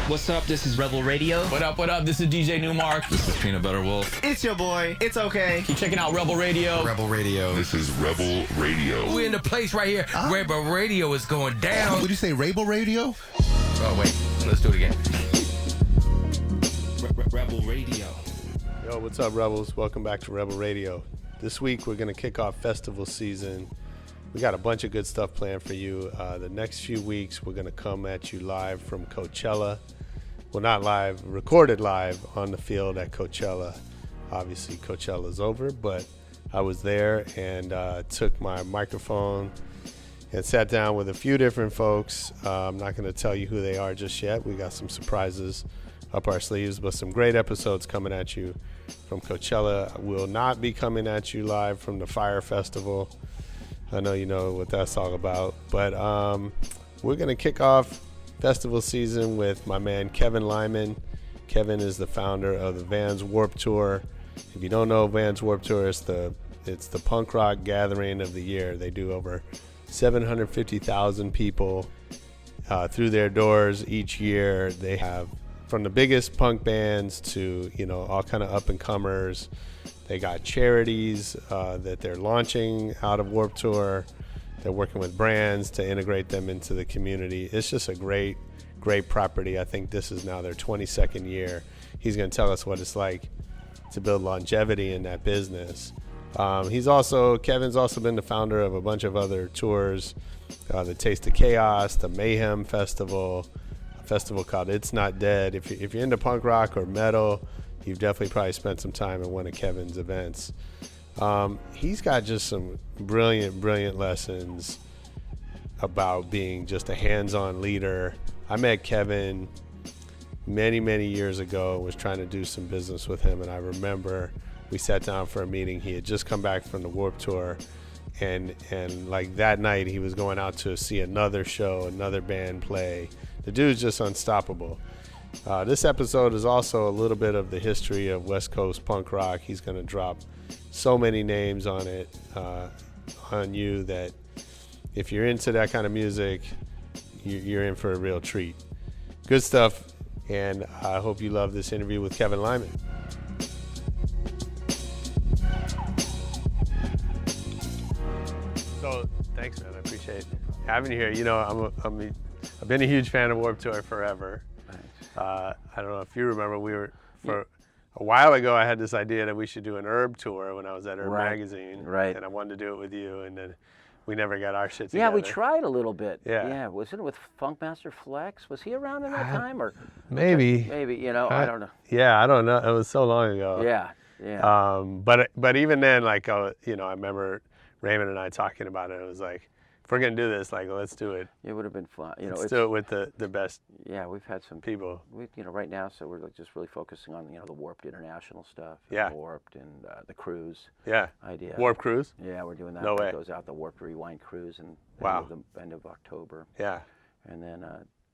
What's up? This is Rebel Radio. What up? What up? This is DJ Newmark. This is Peanut Butter Wolf. It's your boy. It's okay. Keep checking out Rebel Radio. Rebel Radio. This is Rebel Radio. We're in the place right here. Rebel Radio is going down. Would you say Rebel Radio? Oh, wait. Let's do it again. Rebel Radio. Yo, what's up, Rebels? Welcome back to Rebel Radio. This week, we're going to kick off festival season. We got a bunch of good stuff planned for you. The next few weeks, we're going to come at you live from Coachella. Well, not live, recorded live on the field at Coachella. Obviously, Coachella's over, but I was there and took my microphone and sat down with a few different folks. I'm not going to tell you who they are just yet. We got some surprises up our sleeves, but some great episodes coming at you from Coachella. We'll not be coming at you live from the Fire Festival. I know you know what that's all about, but we're going to kick off festival season with my man Kevin Lyman. Kevin is the founder of the Vans Warped Tour. If you don't know Vans Warped Tour, it's the punk rock gathering of the year. They do over 750,000 people through their doors each year. They have from the biggest punk bands to, you know, all kind of up and comers. They got charities that they're launching out of Warped Tour. They're working with brands to integrate them into the community. It's just a great property. I think this is now their 22nd year. He's going to tell us what it's like to build longevity in that business. Kevin's also been the founder of a bunch of other tours, the Taste of Chaos, the Mayhem Festival, a festival called It's Not Dead. If you're into punk rock or metal, you've definitely probably spent some time in one of Kevin's events. He's got just some brilliant lessons about being just a hands-on leader. I met Kevin many years ago, was trying to do some business with him, and I remember we sat down for a meeting. He had just come back from the Warped Tour, and like that night he was going out to see another show, another band play. The dude's just unstoppable. This episode is also a little bit of the history of West Coast punk rock. He's going to drop so many names on it, on you, that if you're into that kind of music, you're in for a real treat. Good stuff, and I hope you love this interview with Kevin Lyman. So, thanks, man. I appreciate having you here. You know, I've been a huge fan of Warped Tour forever. I don't know if you remember, for a while ago, I had this idea that we should do an Herb tour when I was at Herb Magazine. Right. And I wanted to do it with you, and then we never got our shit together. Yeah, we tried a little bit. Yeah. Wasn't it with Funkmaster Flex? Was he around in that time? Or maybe, you know, I don't know. Yeah, I don't know. It was so long ago. Yeah. But even then, like, you know, I remember Raymond and I talking about it. It was like, if we're gonna do this, like, let's do it. It would have been fun. You know, let's do it with the best. Yeah, we've had some people. You know, right now, so we're like just really focusing on, you know, the Warped International stuff. Yeah. Warped and the cruise. Yeah. Idea. Warped cruise. Yeah, we're doing that. No way. It goes out the Warped Rewind cruise and end of October. Yeah. And then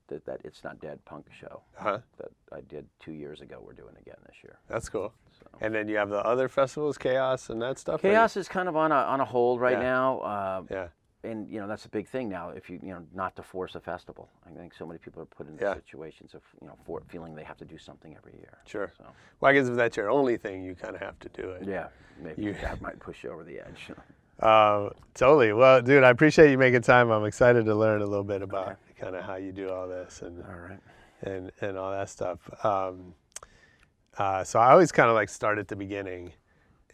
that It's Not Dead punk show that I did 2 years ago. We're doing again this year. That's cool. So. And then you have the other festivals, Chaos and that stuff. Chaos is kind of on a hold right now. Yeah. And, you know, that's a big thing now, if you know, not to force a festival. I think so many people are put in situations of, you know, feeling they have to do something every year. Sure. So. Well, I guess if that's your only thing, you kind of have to do it. Yeah, maybe that might push you over the edge. Totally. Well, dude, I appreciate you making time. I'm excited to learn a little bit about kind of how you do all this and and all that stuff. So I always kind of like start at the beginning.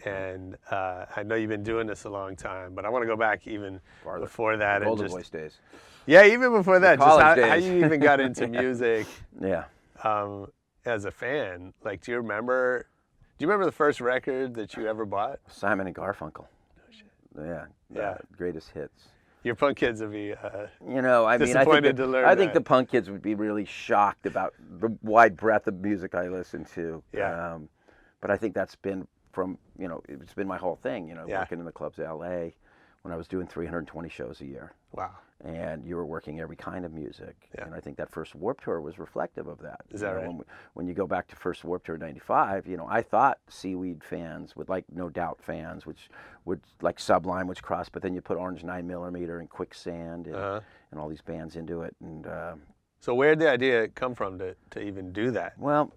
And I know you've been doing this a long time, but I want to go back even before that. Golden Voice days. Yeah, even before that, just how you even got into music. Yeah. As a fan, like, do you remember the first record that you ever bought? Simon and Garfunkel. Oh shit. Yeah. Greatest hits. Your punk kids would be you know, I mean, I think the punk kids would be really shocked about the wide breadth of music I listen to. Yeah. But I think that's been from, you know, it's been my whole thing, you know, working in the clubs of LA when I was doing 320 shows a year. Wow. And you were working every kind of music. Yeah. And I think that first Warped Tour was reflective of that. Is that right? When you go back to first Warped Tour in 95, you know, I thought Seaweed fans would like No Doubt fans, which would like Sublime, which crossed, but then you put Orange 9mm and Quicksand and all these bands into it. And So where'd the idea come from to even do that? Well,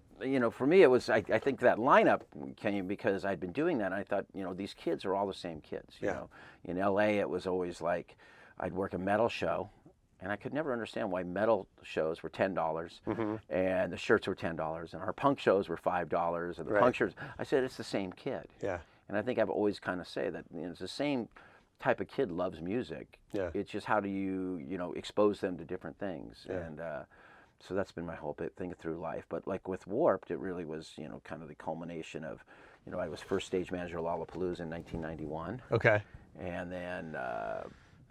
for me, it was, I think that lineup came because I'd been doing that. And I thought, these kids are all the same kids. You know, in LA, it was always like I'd work a metal show, and I could never understand why metal shows were $10 and the shirts were $10 and our punk shows were $5 and the punk shirts. I said, it's the same kid. Yeah. And I think I've always kind of say that it's the same type of kid loves music. Yeah. It's just how do you, expose them to different things. Yeah. And so that's been my whole thing through life. But like with Warped, it really was, kind of the culmination of, I was first stage manager of Lollapalooza in 1991. Okay. And then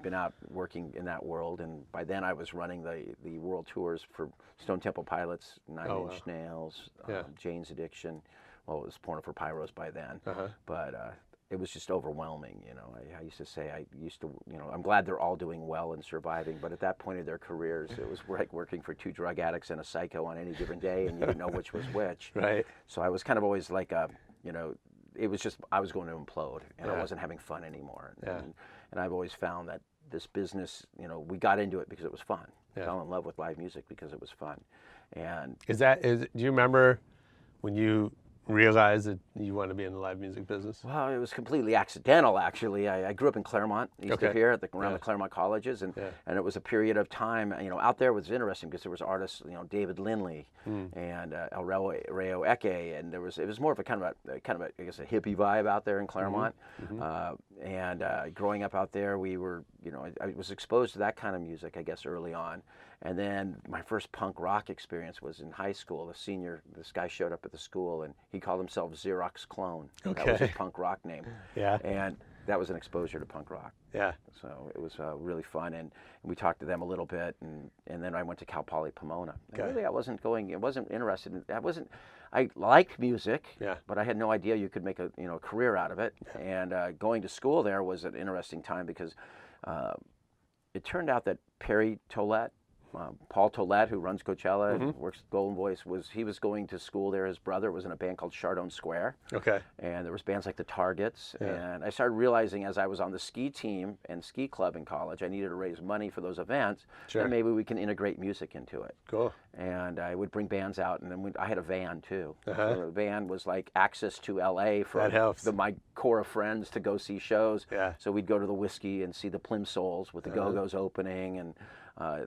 been out working in that world. And by then I was running the world tours for Stone Temple Pilots, Nine Inch Nails, Jane's Addiction. Well, it was Porno for Pyros by then. But it was just overwhelming, I used to say, I'm glad they're all doing well and surviving, but at that point in their careers, it was like working for two drug addicts and a psycho on any given day, and you didn't know which was which. Right. So I was kind of always like it was just, I was going to implode, and I wasn't having fun anymore. And I've always found that this business, we got into it because it was fun. Fell in love with live music because it was fun. And do you remember when you realized that you wanted to be in the live music business? Well, it was completely accidental, actually. I grew up in Claremont, east of here, around the Claremont colleges, and it was a period of time, out there was interesting because there was artists, David Lindley and El Rayo Eke, and it was more of a kind of a I guess a hippie vibe out there in Claremont. And growing up out there, we were, I was exposed to that kind of music, I guess, early on. And then my first punk rock experience was in high school. This guy showed up at the school, and he called himself Xerox Clone. Okay. That was his punk rock name. Yeah. And that was an exposure to punk rock. Yeah. So it was really fun, and we talked to them a little bit, and then I went to Cal Poly Pomona. Okay. Really, I wasn't interested in. I liked music, but I had no idea you could make a career out of it. Yeah. And going to school there was an interesting time because it turned out that Perry Tollett, Paul Tollett, who runs Coachella and works at Golden Voice, was going to school there. His brother was in a band called Chardon Square. Okay. And there was bands like the Targets. Yeah. And I started realizing as I was on the ski team and ski club in college, I needed to raise money for those events. Sure. And maybe we can integrate music into it. Cool. And I would bring bands out, and then I had a van too. So the van was like access to LA for my core of friends to go see shows. Yeah. So we'd go to the Whiskey and see the Plimsolls with the Go-Go's opening, and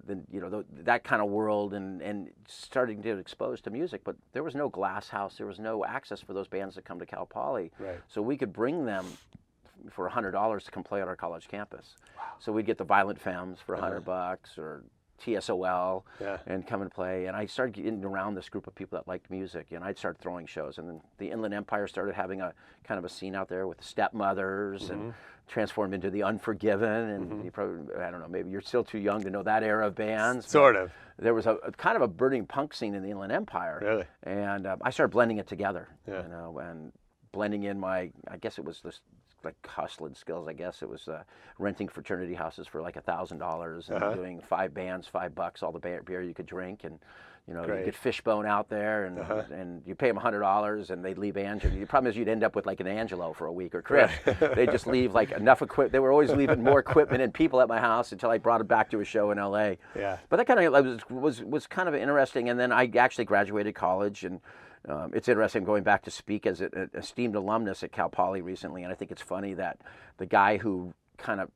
then that kind of world, and starting to get exposed to music. But there was no Glass House, there was no access for those bands to come to Cal Poly. Right. So we could bring them for $100 to come play at our college campus. Wow. So we'd get the Violent Femmes for $100 or TSOL and come and play. And I started getting around this group of people that liked music, and I'd start throwing shows. And then the Inland Empire started having a kind of a scene out there with the Stepmothers and transformed into the Unforgiven. And you probably, I don't know, maybe you're still too young to know that era of bands. Sort of. There was a kind of a burning punk scene in the Inland Empire. Really? And I started blending it together, and blending in my, I guess it was this, like hustling skills. I guess it was renting fraternity houses for like $1,000 and doing 5 bands, $5, all the beer you could drink, and you get Fishbone out there, and you pay them $100 and they'd leave Angelo. The problem is you'd end up with like an Angelo for a week, or Chris. They'd just leave like enough equipment. They were always leaving more equipment and people at my house until I brought it back to a show in LA. Yeah. But that kind of was kind of interesting. And then I actually graduated college, and it's interesting going back to speak as an esteemed alumnus at Cal Poly recently, and I think it's funny that the guy who kind of,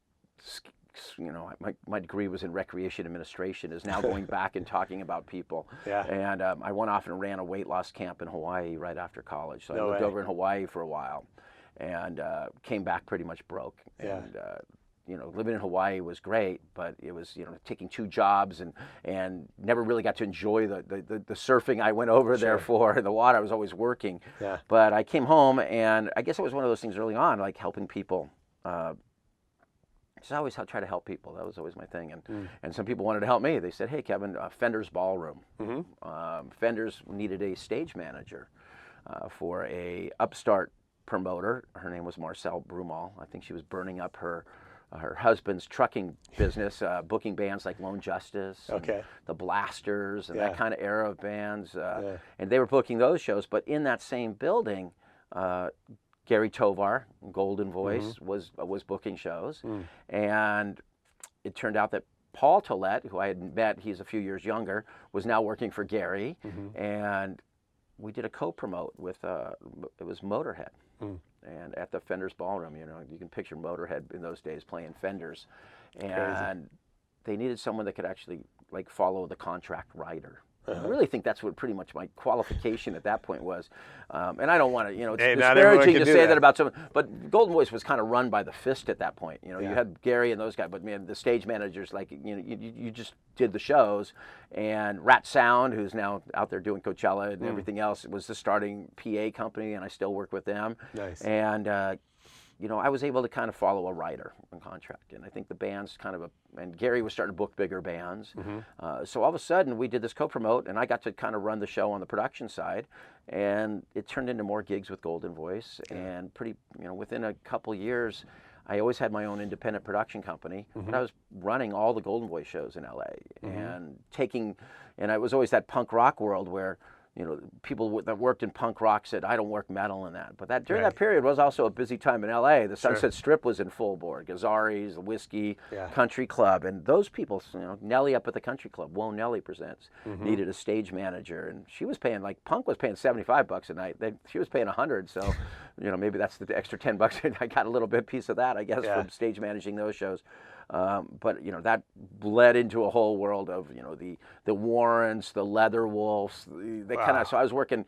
my degree was in recreation administration, is now going back and talking about people. Yeah. And I went off and ran a weight loss camp in Hawaii right after college. So I lived over in Hawaii for a while, and came back pretty much broke. Yeah. And living in Hawaii was great, but it was, taking 2 jobs and never really got to enjoy the surfing I went over there for, the water. I was always working. Yeah. But I came home, and I guess it was one of those things early on, like helping people. Just always try to help people. That was always my thing. And some people wanted to help me. They said, hey, Kevin, Fender's Ballroom. Fender's needed a stage manager for a upstart promoter. Her name was Marcelle Brumal. I think she was burning up her husband's trucking business, booking bands like Lone Justice, and the Blasters, and that kind of era of bands. And they were booking those shows. But in that same building, Gary Tovar, Golden Voice, was booking shows. And it turned out that Paul Tollett, who I had met, he's a few years younger, was now working for Gary, and we did a co-promote with, it was Motorhead. And at the Fenders Ballroom, you can picture Motorhead in those days playing Fenders. And they needed someone that could actually like follow the contract rider. I really think that's what pretty much my qualification at that point was. And I don't want to, it's disparaging to say that about someone, but Golden Voice was kind of run by the fist at that point. You had Gary and those guys, but man, the stage managers, like, you just did the shows, and Rat Sound, who's now out there doing Coachella and everything else, was the starting PA company, and I still work with them. Nice. And, I was able to kind of follow a writer on contract, and I think the bands and Gary was starting to book bigger bands. So all of a sudden we did this co-promote, and I got to kind of run the show on the production side, and it turned into more gigs with Golden Voice, and within a couple years, I always had my own independent production company, but I was running all the Golden Voice shows in LA, and I was always that punk rock world where people that worked in punk rock said, I don't work metal in that. But during that period was also a busy time in LA. The Sunset Strip was in full bore. Gazzari's, the Whiskey, Country Club. And those people, Nelly up at the Country Club, Whoa Nelly Presents, needed a stage manager. And she was paying, punk was paying $75 a night. She was paying $100. So, maybe that's the extra $10. I got a little bit piece of that, I guess, from stage managing those shows. But that bled into a whole world of the Warrants, the Leather Wolves, so I was working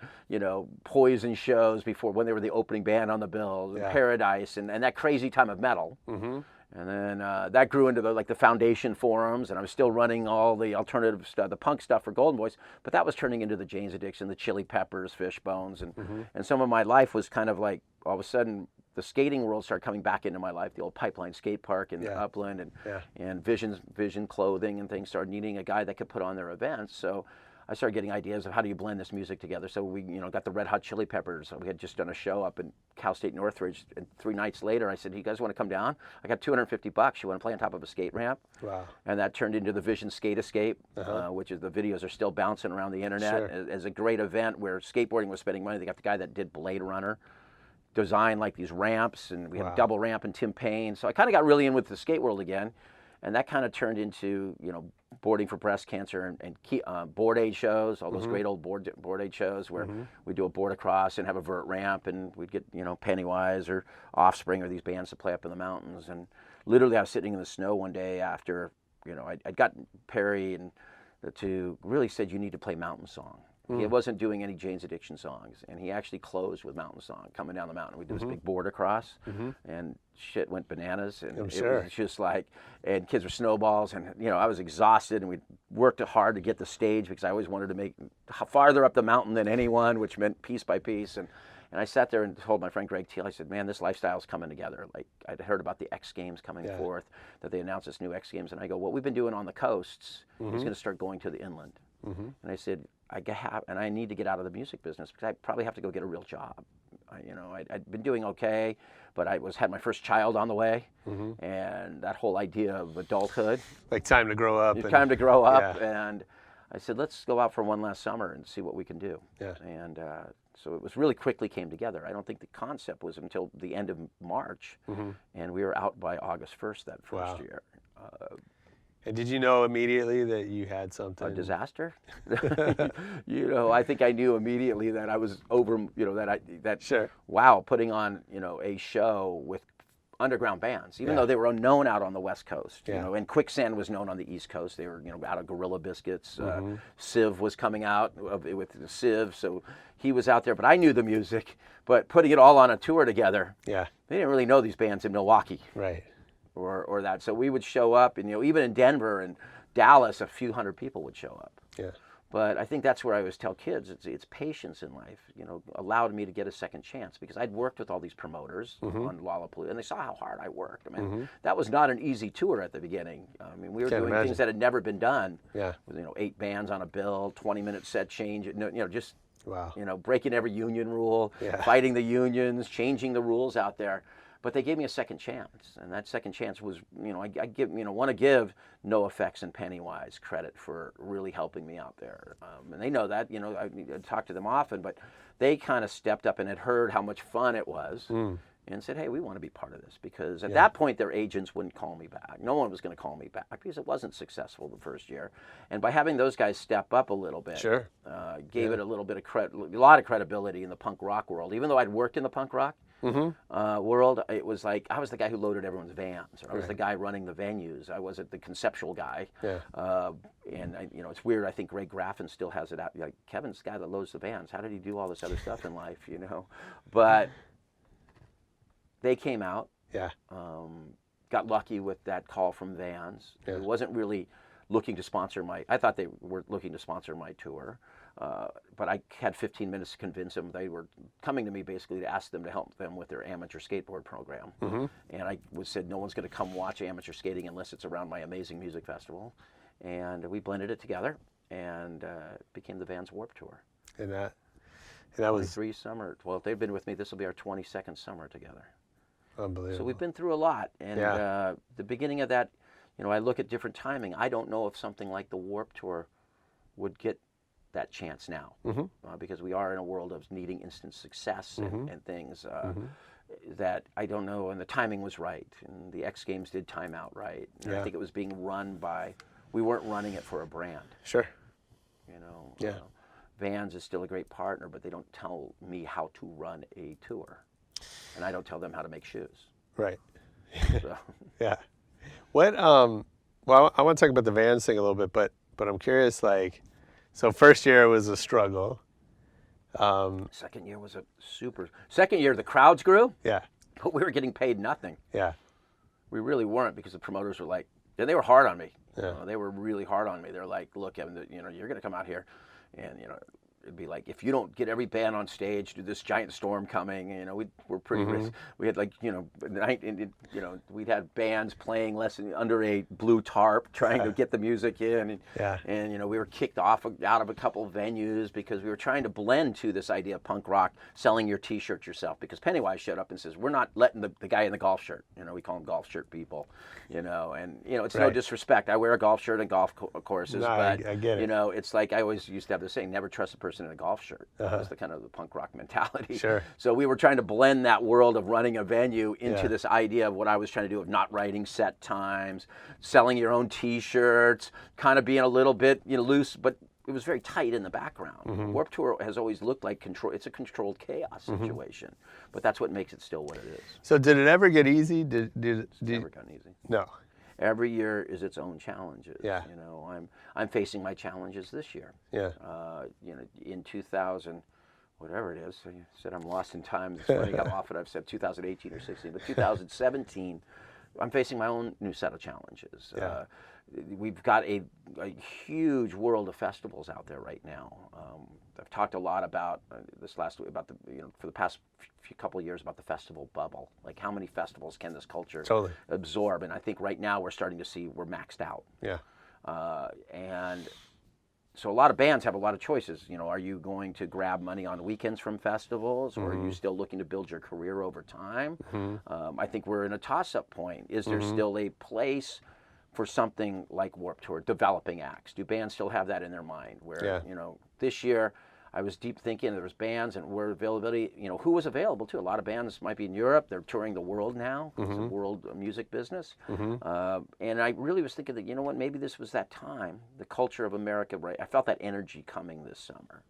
Poison shows before when they were the opening band on the bill, Paradise, and that crazy time of metal. And then that grew into the Foundation forums, and I was still running all the alternative stuff, the punk stuff for Golden Voice, but that was turning into the Jane's Addiction, the Chili Peppers, Fishbones, and some of my life was kind of like all of a sudden the skating world started coming back into my life. The old Pipeline Skate Park in Upland and Vision Clothing and things started needing a guy that could put on their events. So I started getting ideas of how do you blend this music together. So we, got the Red Hot Chili Peppers. We had just done a show up in Cal State Northridge, and 3 nights later, I said, "You guys want to come down? I got $250. You want to play on top of a skate ramp?" Wow! And that turned into the Vision Skate Escape, which is the videos are still bouncing around the internet as a great event where skateboarding was spending money. They got the guy that did Blade Runner, designed these ramps, and we had a double ramp and Tim Payne. So I kind of got really in with the skate world again, and that kind of turned into boarding for breast cancer and board aid shows, all those great old board aid shows where we do a board across and have a vert ramp, and we'd get Pennywise or Offspring or these bands to play up in the mountains. And literally I was sitting in the snow one day after I'd gotten Perry and to really said you need to play Mountain Song. He wasn't doing any Jane's Addiction songs, and he actually closed with Mountain Song, coming down the mountain. We did this big board across, and shit went bananas, and it was just and kids were snowballs, and I was exhausted, and we worked hard to get the stage because I always wanted to make farther up the mountain than anyone, which meant piece by piece, and I sat there and told my friend Greg Teal, I said, man, this lifestyle's coming together. I'd heard about the X Games coming forth, that they announced this new X Games, and I go, what we've been doing on the coasts is going to start going to the inland. And I said, I need to get out of the music business because I probably have to go get a real job. I'd been doing okay, but I had my first child on the way, and that whole idea of adulthood. Like time to grow up. Time to grow up, and I said, let's go out for one last summer and see what we can do. And so it was really quickly came together. I don't think the concept was until the end of March, and we were out by August 1st that first year. And did you know immediately that you had something? A disaster? I think I knew immediately that I was over, wow, putting on, a show with underground bands, even though they were unknown out on the West Coast, and Quicksand was known on the East Coast. They were, out of Gorilla Biscuits. Civ was coming out with Civ, so he was out there, but I knew the music, but putting it all on a tour together, they didn't really know these bands in Milwaukee. Right. Or that. So we would show up, and even in Denver and Dallas, a few hundred people would show up. Yeah. But I think that's where I always tell kids, it's patience in life, allowed me to get a second chance, because I'd worked with all these promoters on Lollapalooza, and they saw how hard I worked. I mean, that was not an easy tour at the beginning. I mean, we were doing things that had never been done. Yeah. With, 8 bands on a bill, 20-minute set change, just, wow. Breaking every union rule, fighting the unions, changing the rules out there. But they gave me a second chance, and that second chance was, I want to give NoFX and Pennywise credit for really helping me out there, and they know that. I talk to them often, but they kind of stepped up and had heard how much fun it was, and said, hey, we want to be part of this, because at that point their agents wouldn't call me back. No one was going to call me back because it wasn't successful the first year. And by having those guys step up a little bit, gave it a little bit of a lot of credibility in the punk rock world. Even though I'd worked in the punk rock world, it was like I was the guy who loaded everyone's vans, or I was the guy running the venues. I wasn't the conceptual guy. And it's weird. I think Greg Graffin still has it out. Like, Kevin's the guy that loads the vans. How did he do all this other stuff in life? But they came out. Got lucky with that call from Vans. It wasn't really looking to sponsor I thought they were looking to sponsor my tour. But I had 15 minutes to convince them. They were coming to me basically to ask them to help them with their amateur skateboard program. And I said, no one's going to come watch amateur skating unless it's around my amazing music festival. And we blended it together and became the Vans Warped Tour. And that was 3 summer. Well, they've been with me. This will be our 22nd summer together. Unbelievable. So we've been through a lot. And the beginning of that, I look at different timing. I don't know if something like the Warped Tour would get that chance now, because we are in a world of needing instant success and things that I don't know. And the timing was right, and the X Games did time out right. And I think it was being run by. We weren't running it for a brand. Vans is still a great partner, but they don't tell me how to run a tour, and I don't tell them how to make shoes. Right. So. What? Well, I want to talk about the Vans thing a little bit, but I'm curious. Like, so first year was a struggle. Second year was a super. Second year, the crowds grew. Yeah. But we were getting paid nothing. Yeah. We really weren't, because the promoters were like, they were hard on me. Yeah. They were really hard on me. They're like, look, Evan, you're going to come out here, and it'd be like, if you don't get every band on stage, do this giant storm coming. We're pretty risk. We had we'd had bands playing under a blue tarp trying to get the music in, and we were kicked out of a couple of venues because we were trying to blend to this idea of punk rock, selling your T-shirt yourself. Because Pennywise showed up and says, we're not letting the guy in the golf shirt. We call them golf shirt people. And it's no disrespect. I wear a golf shirt and golf courses, but I get it. it's like I always used to have the saying, never trust a person in a golf shirt. That was the kind of the punk rock mentality. Sure. So we were trying to blend that world of running a venue into this idea of what I was trying to do, of not writing set times, selling your own T-shirts, kind of being a little bit loose, but it was very tight in the background. Warped Tour has always looked like control. It's a controlled chaos situation, but that's what makes it still what it is. So did it ever get easy? It's never gotten easy. No. Every year is its own challenges. Yeah. I'm facing my challenges this year. Yeah. In 2000, whatever it is. So you said I'm lost in time. It's funny how often I've said 2018 or 16, but 2017, I'm facing my own new set of challenges. Yeah. We've got a huge world of festivals out there right now. I've talked a lot about for the past couple of years about the festival bubble. Like, how many festivals can this culture absorb? And I think right now we're starting to see we're maxed out. Yeah. And so a lot of bands have a lot of choices. Are you going to grab money on weekends from festivals, or are you still looking to build your career over time? I think we're in a toss-up point. Is there still a place for something like Warped Tour, developing acts? Do bands still have that in their mind? Where, this year I was deep thinking there was bands and where availability, who was available too. A lot of bands might be in Europe. They're touring the world now. It's a world music business. And I really was thinking that, maybe this was that time, the culture of America, right? I felt that energy coming this summer.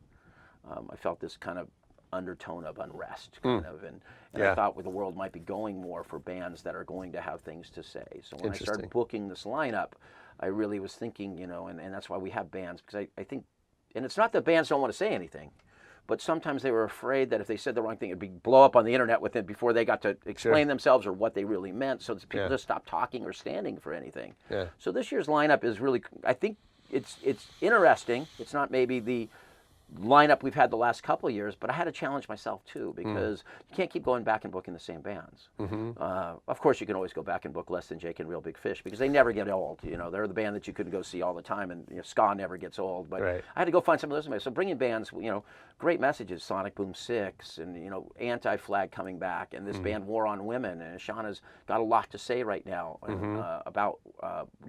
I felt this kind of undertone of unrest, and I thought the world might be going more for bands that are going to have things to say. So when I started booking this lineup, I really was thinking, and that's why we have bands, because I think, and it's not that bands don't want to say anything, but sometimes they were afraid that if they said the wrong thing, it'd blow up on the internet with it before they got to explain themselves or what they really meant. So people just stopped talking or standing for anything. So this year's lineup is really, I think it's interesting. It's not maybe the lineup we've had the last couple of years, but I had to challenge myself too, because you can't keep going back and booking the same bands. Of course, you can always go back and book Less Than Jake and Real Big Fish, because they never get old. They're the band that you couldn't go see all the time, and ska never gets old. But I had to go find some of those bands. So bringing bands, great messages, Sonic Boom 6, and Anti-Flag coming back, and this band War on Women, and Shauna's got a lot to say right now about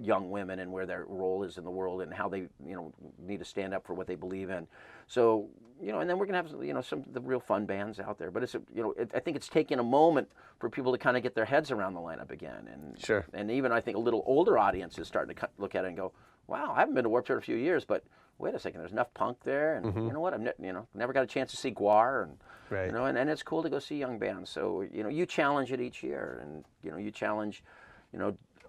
young women and where their role is in the world, and how they need to stand up for what they believe in. So and then we're gonna have some of the real fun bands out there. But I think it's taken a moment for people to kind of get their heads around the lineup again, and Sure. and even I think a little older audience is starting to look at it and go, wow, I haven't been to Warped Tour in a few years, but wait a second, there's enough punk there, and you know what, I've never got a chance to see Guar, and Right. and it's cool to go see young bands. So you challenge it each year, and you challenge,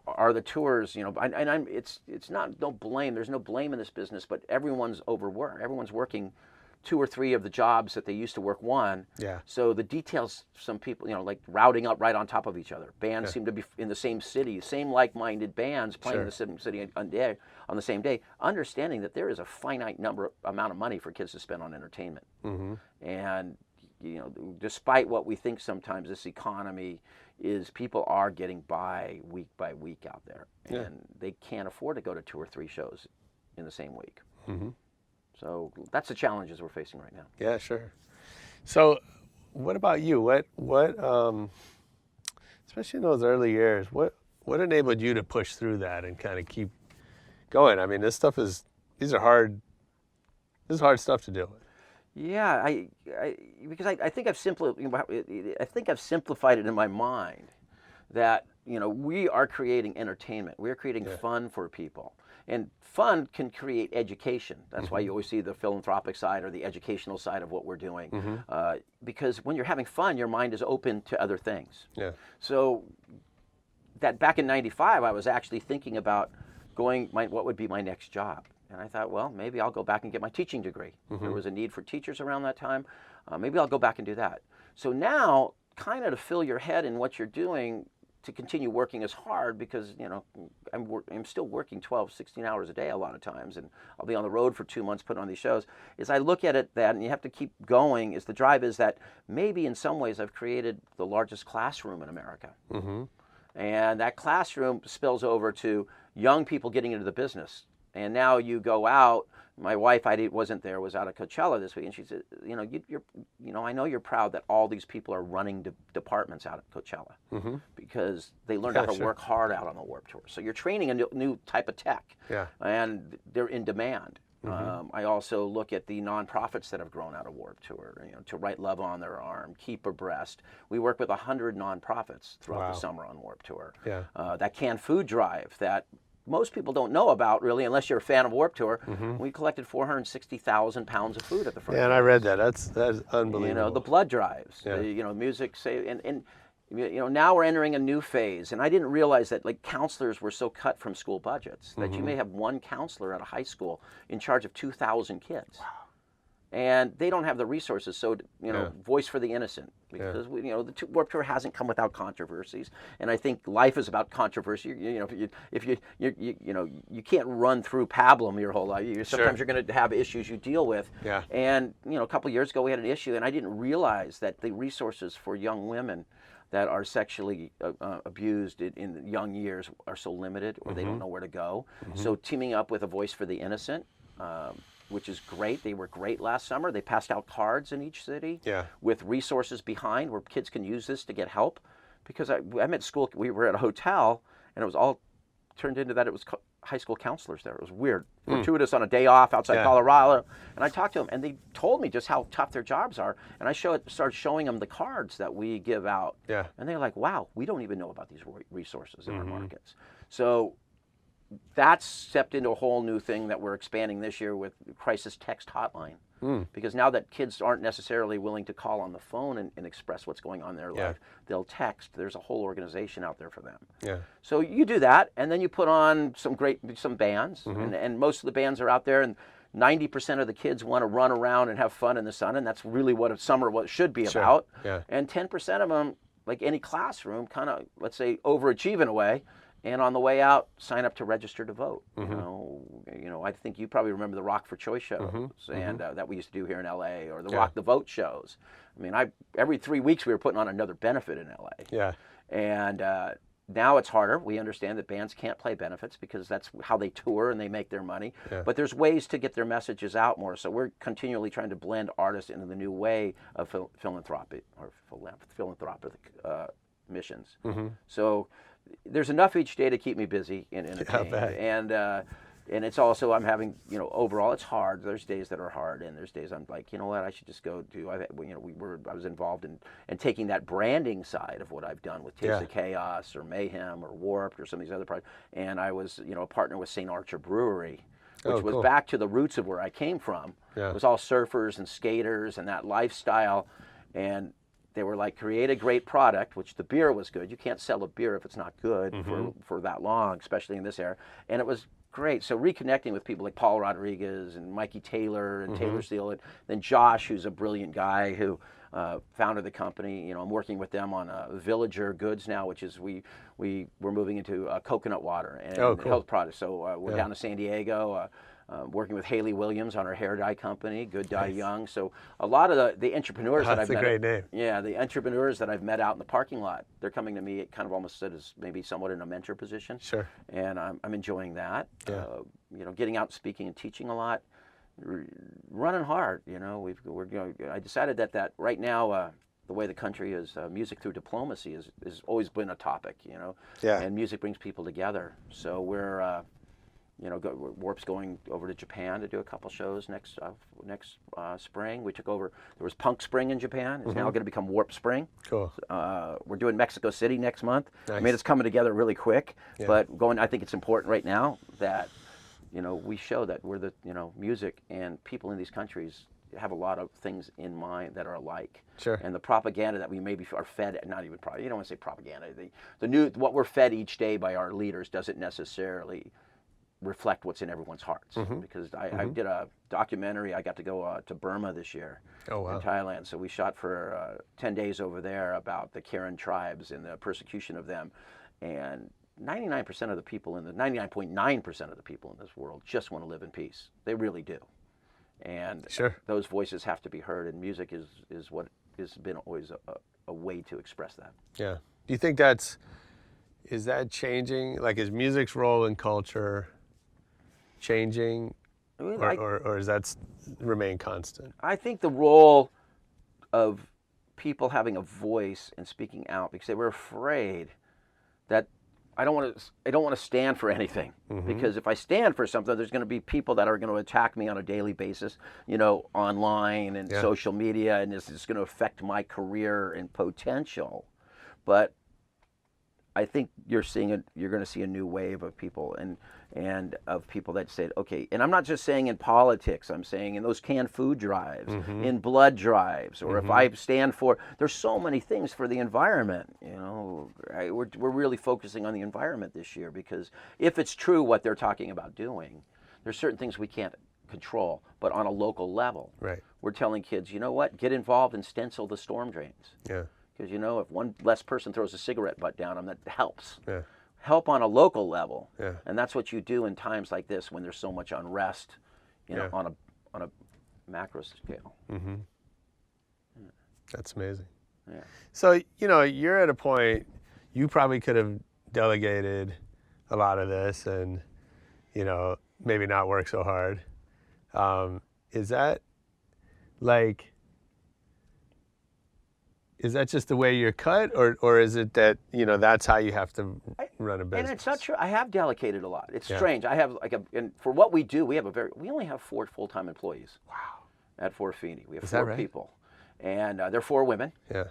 are the tours, it's not no blame. There's no blame in this business, but everyone's overworked. Everyone's working 2 or 3 of the jobs that they used to work one. Yeah. So the details, some people, like routing up right on top of each other. Bands seem to be in the same city, same like-minded bands playing in the same city on the same day, understanding that there is a finite amount of money for kids to spend on entertainment. And despite what we think sometimes, this economy is people are getting by week out there, and they can't afford to go to 2 or 3 shows in the same week. So that's the challenges we're facing right now. Yeah, sure. So, what about you? What especially in those early years, what enabled you to push through that and kind of keep going? I mean, these are hard stuff to deal with. Yeah, because I think I've simplified it in my mind that we are creating entertainment. We are creating fun for people. And fun can create education. That's why you always see the philanthropic side or the educational side of what we're doing. Because when you're having fun, your mind is open to other things. Yeah. So that back in '95, I was actually thinking about what would be my next job. And I thought, well, maybe I'll go back and get my teaching degree. There was a need for teachers around that time. Maybe I'll go back and do that. So now, kind of to fill your head in what you're doing, to continue working as hard, because I'm still working 12, 16 hours a day a lot of times, and I'll be on the road for 2 months putting on these shows. Is I look at it that, and you have to keep going, is the drive is that maybe in some ways I've created the largest classroom in America. And that classroom spills over to young people getting into the business. And now you go out. My wife, wasn't there, was out at Coachella this week, and she said, I know you're proud that all these people are running departments out at Coachella because they learned how to work hard out on the Warped Tour. So you're training a new type of tech, and they're in demand. I also look at the nonprofits that have grown out of Warped Tour, to Write Love on Their Arm, Keep Abreast. We work with 100 nonprofits throughout the summer on Warped Tour. That canned food drive that most people don't know about, really, unless you're a fan of Warped Tour. We collected 460,000 pounds of food at the front. Yeah, and I read that. That's unbelievable. The blood drives, music, and now we're entering a new phase. And I didn't realize that counselors were so cut from school budgets that you may have one counselor at a high school in charge of 2,000 kids. Wow. And they don't have the resources. So, voice for the innocent, because the Warped Tour hasn't come without controversies, and I think life is about controversy. If you can't run through pablum your whole life. Sometimes you're going to have issues you deal with. Yeah. And a couple of years ago we had an issue, and I didn't realize that the resources for young women that are sexually abused in young years are so limited, or they don't know where to go. So teaming up with a Voice for the Innocent. Which is great. They were great last summer. They passed out cards in each city with resources behind where kids can use this to get help. Because I'm at school, we were at a hotel, and it was all turned into that it was high school counselors there. It was weird. Fortuitous on a day off outside Colorado. And I talked to them, and they told me just how tough their jobs are. And I started showing them the cards that we give out. Yeah. And they're like, wow, we don't even know about these resources in our markets. So that's stepped into a whole new thing that we're expanding this year with Crisis Text Hotline. Because now that kids aren't necessarily willing to call on the phone and express what's going on in their life, they'll text. There's a whole organization out there for them. Yeah. So you do that, and then you put on some bands, and most of the bands are out there, and 90% of the kids want to run around and have fun in the sun, and that's really what a summer should be about. Yeah. And 10% of them, like any classroom, kind of, let's say, overachieve in a way. And on the way out, sign up to register to vote. I think you probably remember the Rock for Choice shows, and that we used to do here in LA, or the Rock the Vote shows. I mean, every 3 weeks we were putting on another benefit in LA. Yeah. And now it's harder. We understand that bands can't play benefits because that's how they tour and they make their money. Yeah. But there's ways to get their messages out more. So we're continually trying to blend artists into the new way of philanthropic missions. So there's enough each day to keep me busy and entertained. And And it's also, I'm having, overall it's hard. There's days that are hard, and there's days I'm like, you know what, I should just go do. I was involved in taking that branding side of what I've done with Taste of Chaos or Mayhem or Warped or some of these other projects. And I was, a partner with St. Archer Brewery, which was back to the roots of where I came from. It was all surfers and skaters and that lifestyle, and they were like, create a great product, which the beer was good. You can't sell a beer if it's not good for that long, especially in this era. And it was great. So reconnecting with people like Paul Rodriguez and Mikey Taylor and Taylor Steele, and then Josh, who's a brilliant guy who founded the company. I'm working with them on Villager Goods now, which is we're moving into coconut water and health products. So we're down to San Diego. Working with Haley Williams on her hair dye company, Good Dye Young. So a lot of the entrepreneurs that I've met. That's a great name. Yeah, the entrepreneurs that I've met out in the parking lot, they're coming to me kind of almost as maybe somewhat in a mentor position. Sure. And I'm enjoying that. Yeah. Getting out and speaking and teaching a lot, running hard. I decided that right now. The way the country is, music through diplomacy has always been a topic. Yeah. And music brings people together. So we're. Warp's going over to Japan to do a couple shows next spring. We took over. There was Punk Spring in Japan. It's now going to become Warp Spring. Cool. We're doing Mexico City next month. Nice. I mean, it's coming together really quick. Yeah. But I think it's important right now that we show that we're the music, and people in these countries have a lot of things in mind that are alike. Sure. And the propaganda that we maybe are fed, not even you don't want to say propaganda. What we're fed each day by our leaders doesn't necessarily reflect what's in everyone's hearts. Because I did a documentary. I got to go to Burma this year in Thailand. So we shot for 10 days over there about the Karen tribes and the persecution of them. And 99% of the people 99.9% of the people in this world just want to live in peace. They really do. And those voices have to be heard, and music is what has been always a way to express that. Yeah. Do you think is that changing? Like, is music's role in culture changing, or does that remain constant? I think the role of people having a voice and speaking out, because they were afraid that I don't want to stand for anything, because if I stand for something, there's going to be people that are going to attack me on a daily basis, online and social media, and this is going to affect my career and potential. But I think you're going to see a new wave of people and of people that said, okay, and I'm not just saying in politics, I'm saying in those canned food drives, in blood drives, or if I stand for, there's so many things for the environment, we're really focusing on the environment this year, because if it's true what they're talking about doing, there's certain things we can't control, but on a local level, we're telling kids, you know what, get involved and stencil the storm drains. Yeah. Because if one less person throws a cigarette butt down them, that helps. Yeah. Help on a local level. Yeah. And that's what you do in times like this when there's so much unrest, on a macro scale. That's amazing. Yeah. So, you're at a point, you probably could have delegated a lot of this and, maybe not work so hard. Is that just the way you're cut, or is it that, that's how you have to run a business? And it's not true. I have delegated a lot. It's strange. I have and for what we do, we only have 4 full-time employees. Wow. At Fort Feeney. We have 4 people. And they're 4 women. Yeah.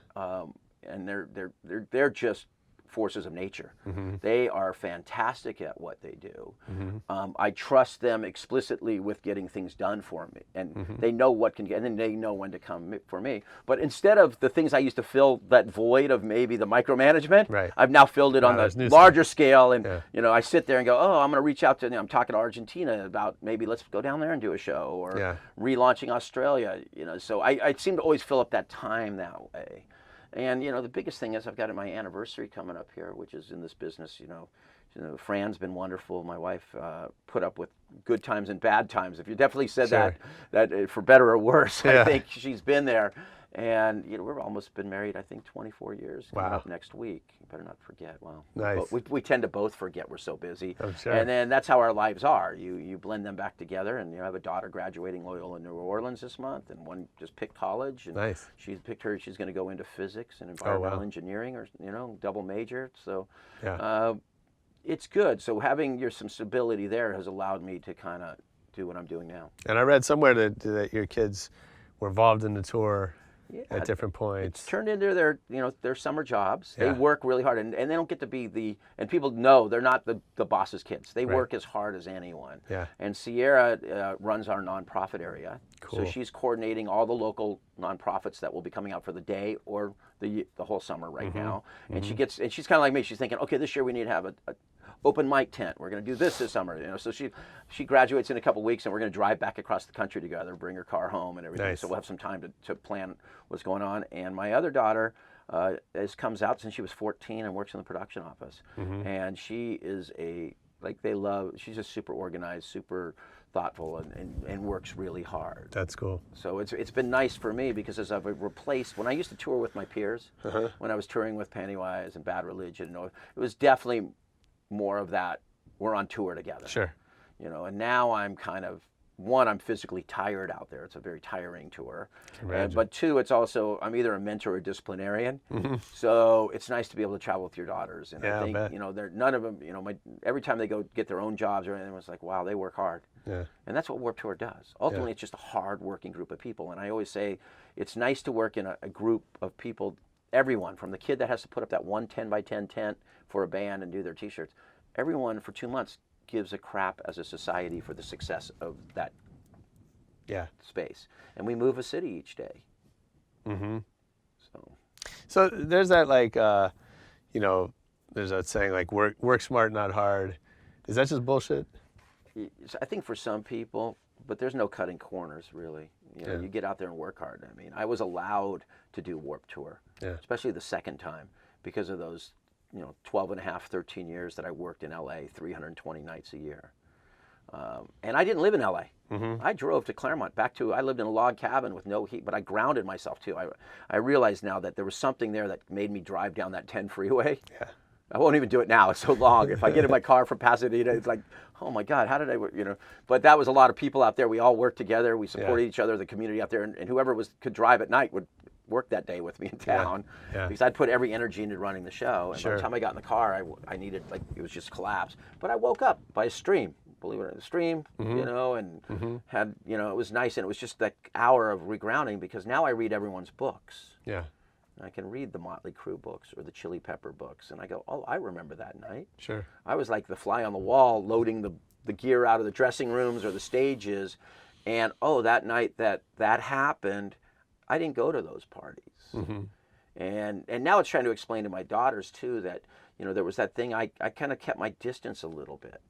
And they're just forces of nature. They are fantastic at what they do. I trust them explicitly with getting things done for me, and they know what can get, and then they know when to come for me. But instead of the things I used to fill that void of maybe the micromanagement, I've now filled it on the larger scale. And I sit there and go, oh, I'm going to reach out to. I'm talking to Argentina about maybe let's go down there and do a show, or relaunching Australia. So I seem to always fill up that time that way. And, the biggest thing is I've got my anniversary coming up here, which is in this business, Fran's been wonderful. My wife put up with good times and bad times. If you definitely said that for better or worse, I think she's been there. And, we've almost been married, I think, 24 years. Coming up next week. You better not forget. Wow. Nice. But we tend to both forget. We're so busy. I'm sure. And then that's how our lives are. You blend them back together, and you have a daughter graduating Loyola New Orleans this month, and one just picked college. And she's going to go into physics and environmental engineering, or, double major. So, it's good. So having some stability there has allowed me to kind of do what I'm doing now. And I read somewhere that your kids were involved in the tour at different points. It's turned into their summer jobs. Yeah. They work really hard, and they don't get to be and people know they're not the boss's kids. They work as hard as anyone. Yeah. And Sierra runs our nonprofit area. Cool. So she's coordinating all the local nonprofits that will be coming out for the day or the whole summer right now. And she's kind of like me. She's thinking, okay, this year we need to have a open mic tent. We're going to do this summer. So she graduates in a couple weeks, and we're going to drive back across the country together, bring her car home and everything. Nice. So we'll have some time to plan what's going on. And my other daughter comes out since she was 14 and works in the production office. And she is she's just super organized, super thoughtful, and works really hard. That's cool. So it's been nice for me because as I've replaced, when I used to tour with my peers, when I was touring with Pennywise and Bad Religion, it was definitely more of that, we're on tour together. Sure. And now I'm kind of, one, I'm physically tired out there. It's a very tiring tour. But two, it's also, I'm either a mentor or a disciplinarian. So it's nice to be able to travel with your daughters. And I think, they're none of them, every time they go get their own jobs or anything, it's like, wow, they work hard. Yeah. And that's what Warped Tour does. Ultimately, it's just a hard-working group of people. And I always say it's nice to work in a group of people, everyone, from the kid that has to put up that 1 10x10 tent for a band and do their T-shirts, everyone for 2 months gives a crap as a society for the success of that space. And we move a city each day. So there's that there's that saying like work smart, not hard. Is that just bullshit? I think for some people, but there's no cutting corners really. You get out there and work hard. I mean, I was allowed to do Warped Tour, especially the second time, because of those 12 and a half, 13 years that I worked in LA, 320 nights a year. And I didn't live in LA. I drove to Claremont, I lived in a log cabin with no heat, but I grounded myself too. I realized now that there was something there that made me drive down that 10 freeway. Yeah. I won't even do it now. It's so long. If I get in my car from Pasadena, it's like, oh my God, how did I, But that was a lot of people out there. We all worked together. We supported each other, the community out there, and whoever could drive at night would work that day with me in town because I'd put every energy into running the show. And by the time I got in the car, I needed, it was just collapse. But I woke up by a stream, believe it or not, a stream, and had, it was nice. And it was just that hour of regrounding because now I read everyone's books. Yeah. I can read the Motley Crue books or the Chili Pepper books, and I go, oh, I remember that night. Sure. I was like the fly on the wall, loading the gear out of the dressing rooms or the stages, and that night that happened, I didn't go to those parties. And now it's trying to explain to my daughters too that there was that thing I kind of kept my distance a little bit,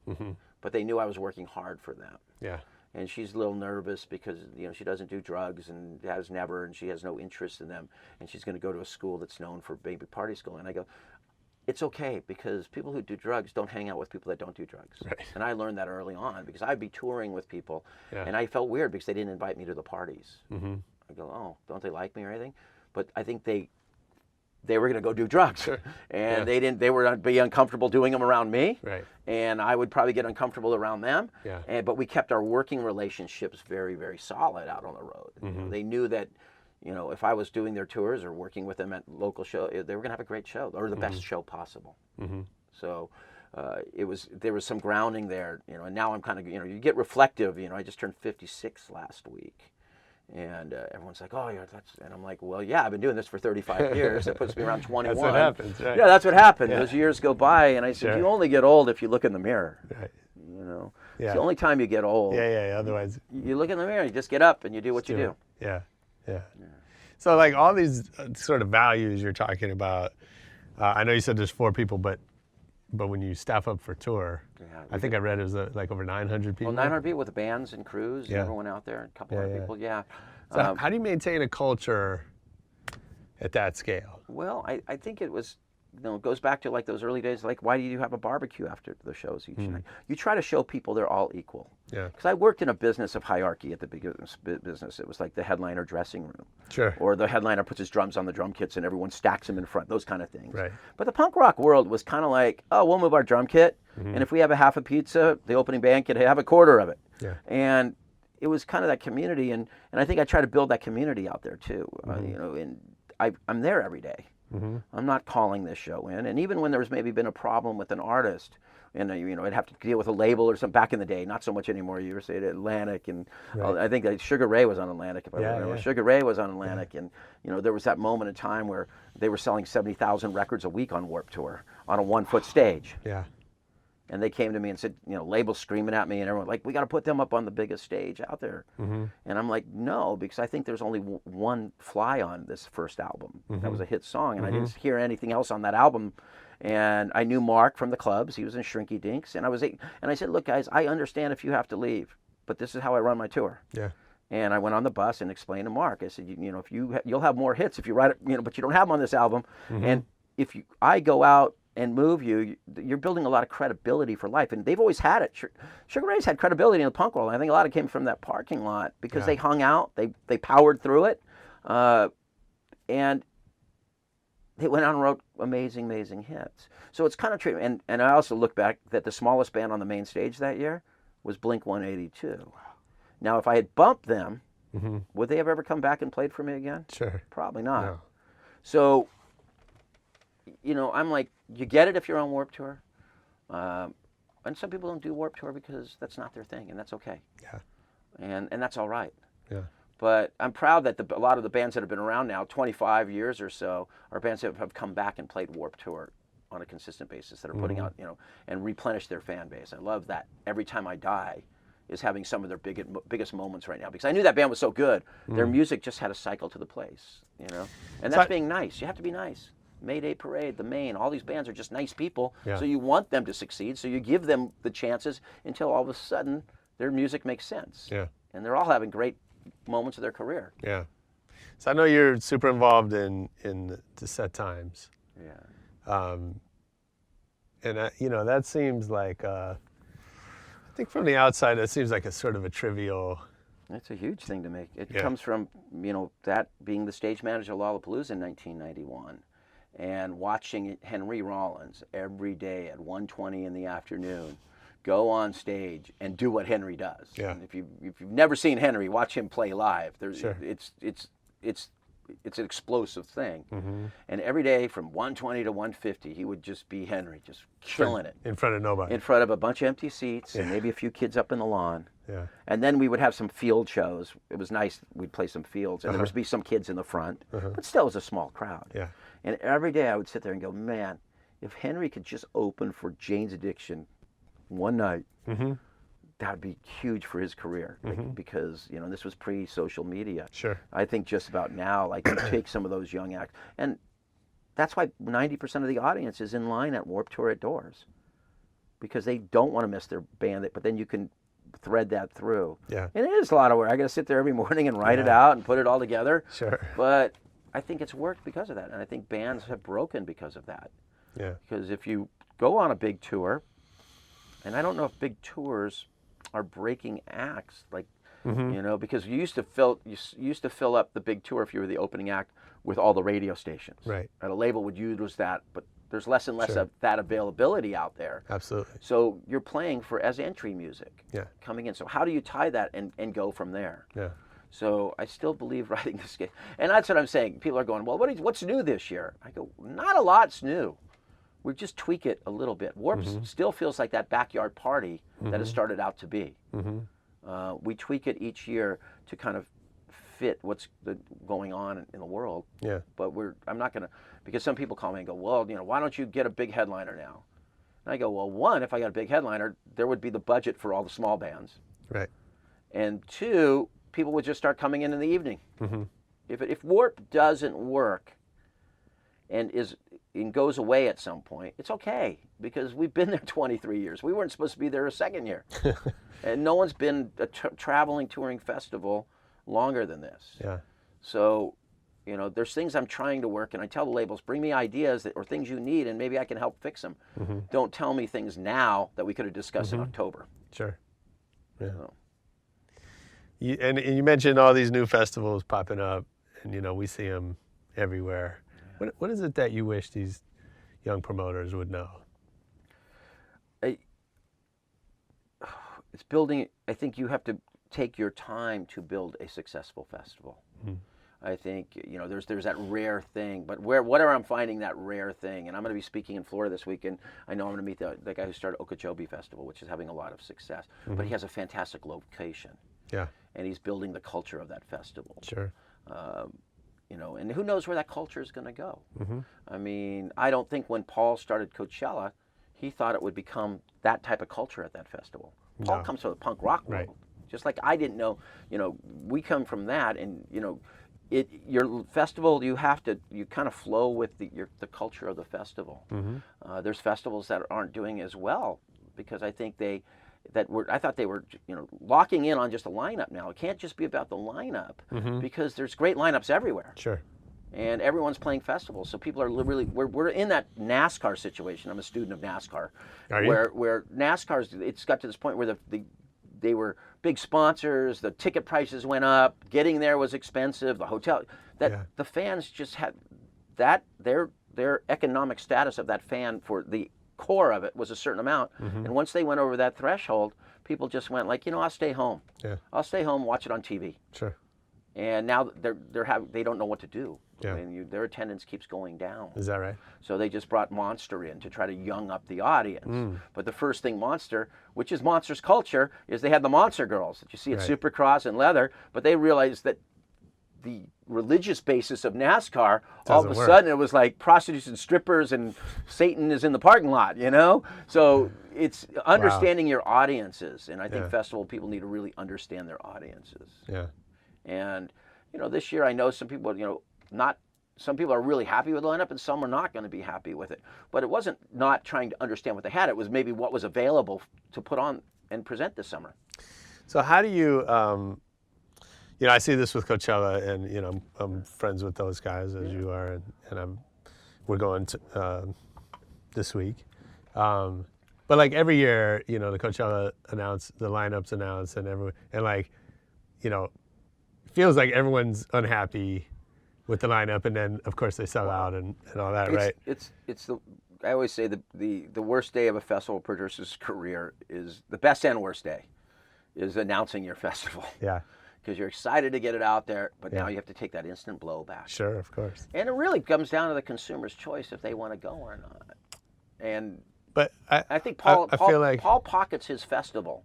but they knew I was working hard for them. Yeah. And she's a little nervous because she doesn't do drugs and has never, and she has no interest in them. And she's going to go to a school that's known for baby party school. And I go, it's okay because people who do drugs don't hang out with people that don't do drugs. Right. And I learned that early on because I'd be touring with people, and I felt weird because they didn't invite me to the parties. I go, oh, don't they like me or anything? But I think they were going to go do drugs, and they were going to be uncomfortable doing them around me, and I would probably get uncomfortable around them. But we kept our working relationships very, very solid out on the road. They knew that, if I was doing their tours or working with them at local show, they were going to have a great show or the best show possible. So there was some grounding there, and now I'm kind of, you get reflective. I just turned 56 last week. And everyone's like, oh, yeah, and I'm like, well, yeah, I've been doing this for 35 years. That puts me around 21. That's what happens, right? Yeah, that's what happened. Those years go by, and I said, you only get old if you look in the mirror. Right. It's the only time you get old. Yeah. Otherwise, you look in the mirror, you just get up and you do what you do. Yeah. So, like all these sort of values you're talking about, I know you said there's 4 people, but when you staff up for tour, I think I read it was like over 900 people. Well, 900 people with the bands and crews, and everyone out there, a couple hundred people, So how do you maintain a culture at that scale? Well, I think it was, it goes back to like those early days, like why do you have a barbecue after the shows each night? You try to show people they're all equal. Yeah. Because I worked in a business of hierarchy at the business. It was like the headliner dressing room. Sure. Or the headliner puts his drums on the drum kits and everyone stacks them in front, those kind of things. Right. But the punk rock world was kind of like, oh, we'll move our drum kit, and if we have a half a pizza, the opening band can have a quarter of it. Yeah. And it was kind of that community, and I think I try to build that community out there too. And I'm there every day. I'm not calling this show in, and even when there's maybe been a problem with an artist, and I'd have to deal with a label or something back in the day. Not so much anymore. You were saying Atlantic, and I think that Sugar Ray was on Atlantic. If I remember, Sugar Ray was on Atlantic, and there was that moment in time where they were selling 70,000 records a week on Warped Tour on a 1-foot stage. Yeah. And they came to me and said, labels screaming at me, and everyone like, we got to put them up on the biggest stage out there. And I'm like, no, because I think there's only one fly on this first album. That was a hit song, and I didn't hear anything else on that album. And I knew Mark from the clubs; he was in Shrinky Dinks, and I said, look, guys, I understand if you have to leave, but this is how I run my tour. Yeah. And I went on the bus and explained to Mark. I said, if you'll have more hits if you write it, but you don't have them on this album. And if I go out and move you're building a lot of credibility for life. And they've always had it. Sugar Ray's had credibility in the punk world. I think a lot of it came from that parking lot because they hung out, they powered through it, and they went out and wrote amazing hits. So it's kind of true. And I also look back that the smallest band on the main stage that year was Blink-182. Wow. Now, if I had bumped them, would they have ever come back and played for me again? Sure. Probably not. No. So, I'm like, you get it if you're on Warped Tour. And some people don't do Warped Tour because that's not their thing, and that's okay. Yeah. And that's all right. Yeah. But I'm proud that a lot of the bands that have been around now, 25 years or so, are bands that have come back and played Warped Tour on a consistent basis, that are putting out, and replenish their fan base. I love that. Every Time I Die is having some of their biggest moments right now, because I knew that band was so good. Their music just had a cycle to the place, and that's being nice. You have to be nice. Mayday Parade, The Maine, all these bands are just nice people, so you want them to succeed, so you give them the chances until all of a sudden their music makes sense. Yeah. And they're all having great moments of their career. Yeah. So I know you're super involved in the set times. Yeah. And that seems like I think from the outside that seems like a sort of a trivial. It's a huge thing to make. It comes from that being the stage manager of Lollapalooza in 1991. And watching Henry Rollins every day at 1:20 in the afternoon go on stage and do what Henry does. Yeah. And if you've never seen Henry, watch him play live. Sure. It's an explosive thing. And every day from 1:20 to 1:50, he would just be Henry, just killing it. In front of nobody. In front of a bunch of empty seats and maybe a few kids up in the lawn. Yeah. And then we would have some field shows. It was nice. We'd play some fields, and there would be some kids in the front, but still it was a small crowd. Yeah. And every day I would sit there and go, man, if Henry could just open for Jane's Addiction one night, that would be huge for his career, because this was pre-social media. Sure. I think just about now, like, you take some of those young acts, and that's why 90% of the audience is in line at Warped Tour at doors, because they don't want to miss their band, but then you can thread that through. Yeah. And it is a lot of work. I got to sit there every morning and write it out and put it all together. Sure. But I think it's worked because of that, and I think bands have broken because of that. Yeah. Because if you go on a big tour, and I don't know if big tours are breaking acts, like, because you used to fill up the big tour if you were the opening act with all the radio stations. Right. And a label would use that, but there's less and less of that availability out there. Absolutely. So you're playing as entry music. Yeah. Coming in. So how do you tie that and go from there? Yeah. So I still believe writing this game. And that's what I'm saying. People are going, well, what's new this year? I go, not a lot's new. We just tweak it a little bit. Warp still feels like that backyard party that it started out to be. We tweak it each year to kind of fit what's going on in the world. Yeah. But I'm not going to, because some people call me and go, well, why don't you get a big headliner now? And I go, well, one, if I got a big headliner, there would be the budget for all the small bands. Right. And two, people would just start coming in the evening. If Warp doesn't work and goes away at some point, it's okay, because we've been there 23 years. We weren't supposed to be there a second year. And no one's been a traveling touring festival longer than this. Yeah. So, there's things I'm trying to work, and I tell the labels, bring me ideas or things you need, and maybe I can help fix them. Don't tell me things now that we could have discussed in October. Sure. Yeah. So. And you mentioned all these new festivals popping up, and we see them everywhere. Yeah. What is it that you wish these young promoters would know? It's building. I think you have to take your time to build a successful festival. I think, there's that rare thing, but whatever I'm finding that rare thing, and I'm going to be speaking in Florida this weekend. I know I'm going to meet the guy who started Okeechobee Festival, which is having a lot of success, but he has a fantastic location. Yeah. And he's building the culture of that festival. Sure. And who knows where that culture is going to go. I mean, I don't think when Paul started Coachella, he thought it would become that type of culture at that festival. Paul comes from the punk rock world. Right. Just like I didn't know, we come from that, and your festival, you kind of flow with the culture of the festival. There's festivals that aren't doing as well because I think I thought they were locking in on just a lineup now. It can't just be about the lineup because there's great lineups everywhere. Sure. And everyone's playing festivals, so people are really we're in that NASCAR situation. I'm a student of NASCAR, Are you? where NASCAR's it's got to this point where they were big sponsors, the ticket prices went up, getting there was expensive, the hotel the fans just had that their economic status of that fan for the core of it was a certain amount, and once they went over that threshold, people just went like, I'll stay home. Yeah. I'll stay home, watch it on TV. Sure. And now they don't know what to do. Yeah. I mean, their attendance keeps going down. Is that right? So they just brought Monster in to try to young up the audience. But the first thing Monster, which is Monster's culture, is they had the Monster Girls that you see at Right. Supercross and Leather, but they realized that the religious basis of NASCAR, all of a Doesn't work. sudden it was like prostitutes and strippers and Satan is in the parking lot, So it's understanding your audiences, and I think festival people need to really understand their audiences. Yeah. And, this year I know some people, some people are really happy with the lineup and some are not going to be happy with it. But it wasn't not trying to understand what they had. It was maybe what was available to put on and present this summer. So how do you, I see this with Coachella, and I'm friends with those guys as you are, and we're going to this week. But like every year, the Coachella the lineups announced, feels like everyone's unhappy with the lineup, and then of course they sell out and all that, right? I always say the worst day of a festival producer's career is the best and worst day is announcing your festival. Yeah. Because you're excited to get it out there, but now you have to take that instant blowback. Sure, of course. And it really comes down to the consumer's choice if they want to go or not. But I think Paul feel like Paul pockets his festival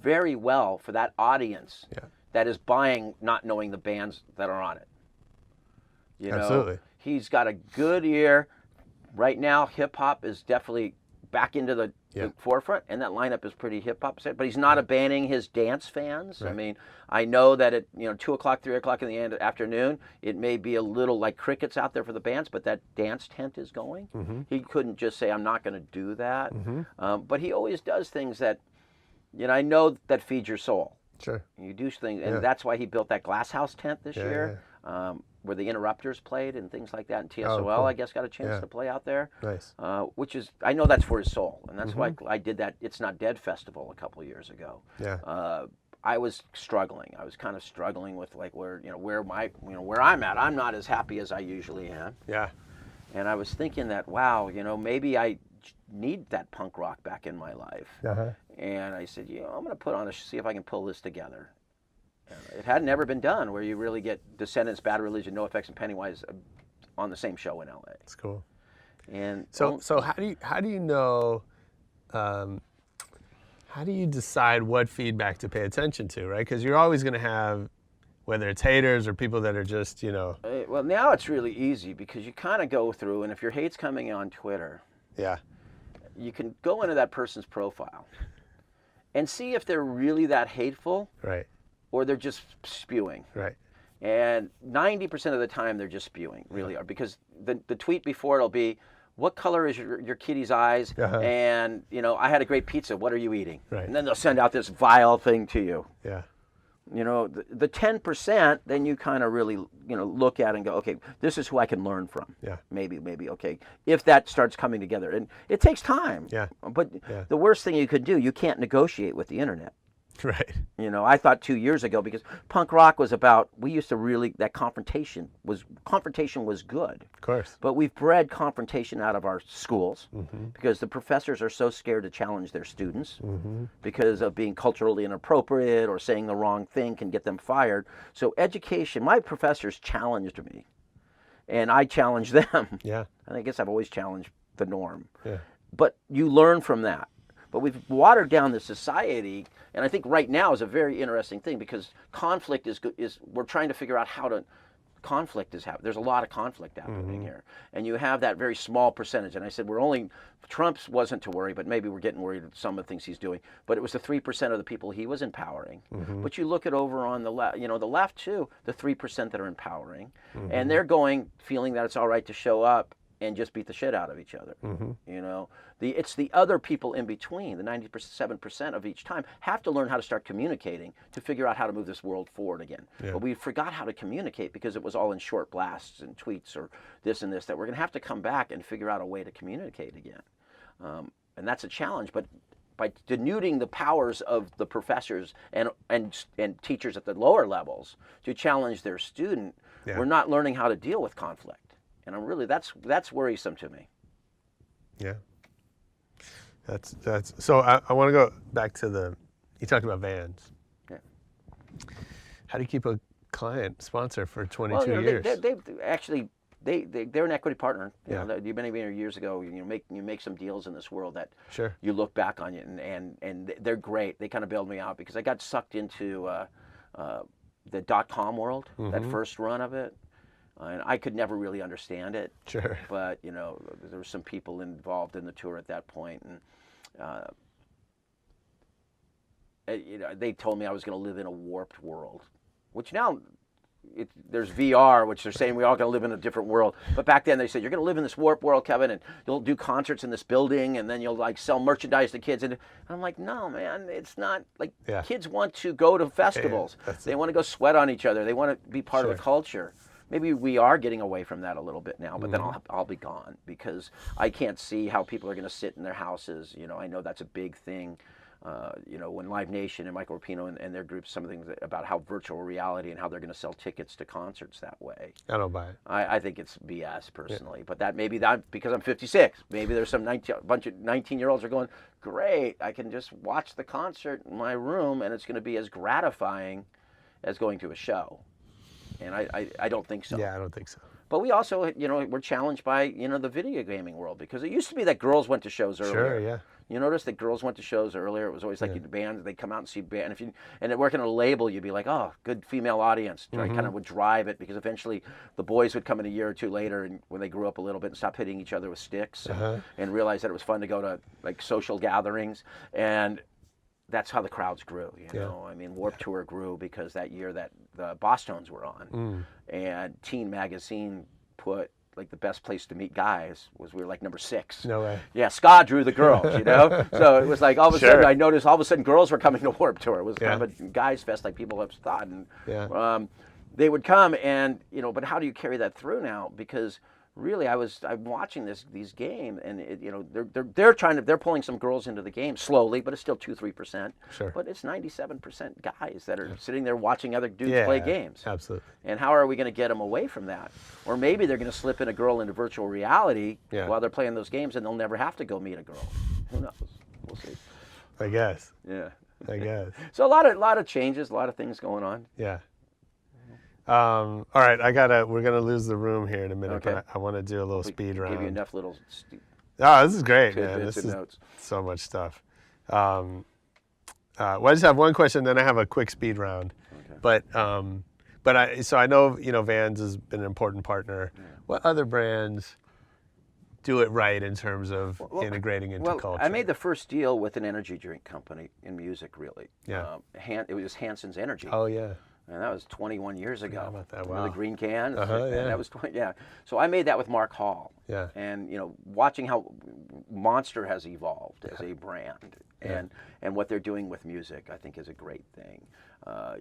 very well for that audience that is buying not knowing the bands that are on it. Absolutely. He's got a good ear. Right now, hip-hop is definitely back into the forefront, and that lineup is pretty hip-hop set, but he's not abandoning his dance fans. Right. I mean, I know that at 2 o'clock, 3 o'clock in the afternoon, it may be a little like crickets out there for the bands, but that dance tent is going. He couldn't just say, I'm not going to do that. But he always does things that, I know that feed your soul. Sure. You do things, and that's why he built that glass house tent this year. Where the Interrupters played and things like that, and TSOL, cool. I guess, got a chance to play out there. Nice. Which is, I know that's for his soul, and that's why I did that It's Not Dead festival a couple of years ago. Yeah. I was struggling. I was kind of struggling with like where I'm at. I'm not as happy as I usually am. Yeah. And I was thinking that, wow, maybe I need that punk rock back in my life. And I said, I'm going to see if I can pull this together. It had never been done where you really get Descendants, Bad Religion, NoFX, and Pennywise on the same show in LA. That's cool. And so how do you know? How do you decide what feedback to pay attention to, right? Because you're always going to have, whether it's haters or people that are just, Well, now it's really easy because you kind of go through, and if your hate's coming on Twitter, you can go into that person's profile and see if they're really that hateful. Right. Or they're just spewing. Right. And 90% of the time they're just spewing, really are. Because the tweet before it'll be, what color is your kitty's eyes? And, I had a great pizza. What are you eating? Right. And then they'll send out this vile thing to you. Yeah. The 10%, then you kind of really, look at and go, okay, this is who I can learn from. Yeah. Maybe, okay. If that starts coming together. And it takes time. Yeah. But the worst thing you could do, you can't negotiate with the internet. Right. You know, I thought 2 years ago, because punk rock was about, we used to really, that confrontation was good. Of course. But we've bred confrontation out of our schools because the professors are so scared to challenge their students because of being culturally inappropriate or saying the wrong thing can get them fired. So education, my professors challenged me and I challenged them. Yeah. And I guess I've always challenged the norm. Yeah. But you learn from that. But we've watered down the society, and I think right now is a very interesting thing because conflict is we're trying to figure out how to, conflict is happening. There's a lot of conflict happening here. And you have that very small percentage. And I said, Trump's wasn't to worry, but maybe we're getting worried at some of the things he's doing. But it was the 3% of the people he was empowering. But you look at over on the left, the left too, the 3% that are empowering. And they're feeling that it's all right to show up and just beat the shit out of each other. It's the other people in between, the 97% of each time, have to learn how to start communicating to figure out how to move this world forward again. But we forgot how to communicate because it was all in short blasts and tweets or this and this, that we're going to have to come back and figure out a way to communicate again. And that's a challenge. But by denuding the powers of the professors and teachers at the lower levels to challenge their student, we're not learning how to deal with conflict. And I'm really, that's worrisome to me. Yeah. That's so I want to go back to you talked about Vans. Yeah. How do you keep a client sponsor for 22 years? They're an equity partner. Yeah. Many years ago, you make some deals in this world that Sure. you look back on it and they're great. They kind of bailed me out because I got sucked into the .com world, that first run of it. And I could never really understand it. Sure. But, there were some people involved in the tour at that point. And, they told me I was going to live in a warped world, which now there's VR, which they're saying we all going to live in a different world. But back then they said, you're going to live in this warped world, Kevin, and you'll do concerts in this building, and then you'll sell merchandise to kids. And I'm like, no, man, it's not kids want to go to festivals. They want to go sweat on each other. They want to be part of the culture. Maybe we are getting away from that a little bit now, but then I'll be gone because I can't see how people are going to sit in their houses. I know that's a big thing. When Live Nation and Michael Rapino and their groups, some of the things about how virtual reality and how they're going to sell tickets to concerts that way. I don't buy it. I think it's BS personally, but that maybe that because I'm 56. Maybe there's some bunch of 19-year-olds are going, great, I can just watch the concert in my room and it's going to be as gratifying as going to a show. And I don't think so. Yeah, I don't think so. But we also, we're challenged by, the video gaming world because it used to be that girls went to shows earlier. Sure, yeah. You notice that girls went to shows earlier. It was always like the bands, they'd come out and see band. And working at a label, you'd be like, oh, good female audience. Kind of would drive it because eventually the boys would come in a year or two later and when they grew up a little bit and stop hitting each other with sticks and realize that it was fun to go to social gatherings. And that's how the crowds grew, I mean, Warped Tour grew because that year that the Bosstones were on, and Teen Magazine put the best place to meet guys was we were number 6. No way. Yeah, ska drew the girls, So it was all of a sudden I noticed all of a sudden girls were coming to Warped Tour. It was kind of a guys fest like people have thought, and they would come and but how do you carry that through now? Because really, I'm watching these games, and they're pulling some girls into the game slowly, but it's still 2-3%. Sure. But it's 97% guys that are sitting there watching other dudes play games. Absolutely. And how are we going to get them away from that? Or maybe they're going to slip in a girl into virtual reality while they're playing those games, and they'll never have to go meet a girl. Who knows? We'll see. I guess. Yeah. I guess. So a lot of changes, a lot of things going on. Yeah. All right, we're gonna lose the room here in a minute, but I want to do a little speed round. Give you enough little. This is great, man. This is notes. So much stuff. Well, I just have one question, then I have a quick speed round. Okay. But I know Vans has been an important partner. Yeah. What other brands do it right in terms of integrating into culture? I made the first deal with an energy drink company in music, really. Yeah. It was Hanson's Energy. Oh yeah. And that was 21 years ago. How about that? Wow. The green can. Yeah. That was 20. Yeah. So I made that with Mark Hall. Yeah. And watching how Monster has evolved as a brand, and what they're doing with music, I think, is a great thing.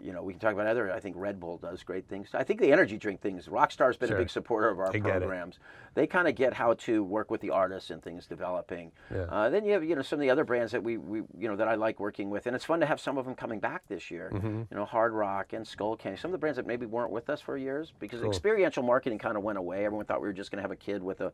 You know, we can talk about I think Red Bull does great things. I think the energy drink things, Rockstar's been a big supporter of our programs. They kind of get how to work with the artists and things developing. Then you have, you know, some of the other brands that we you know, that I like working with, and it's fun to have some of them coming back this year. You know, Hard Rock and Skull Candy, some of the brands that maybe weren't with us for years because experiential marketing kind of went away. Everyone thought we were just going to have a kid with a,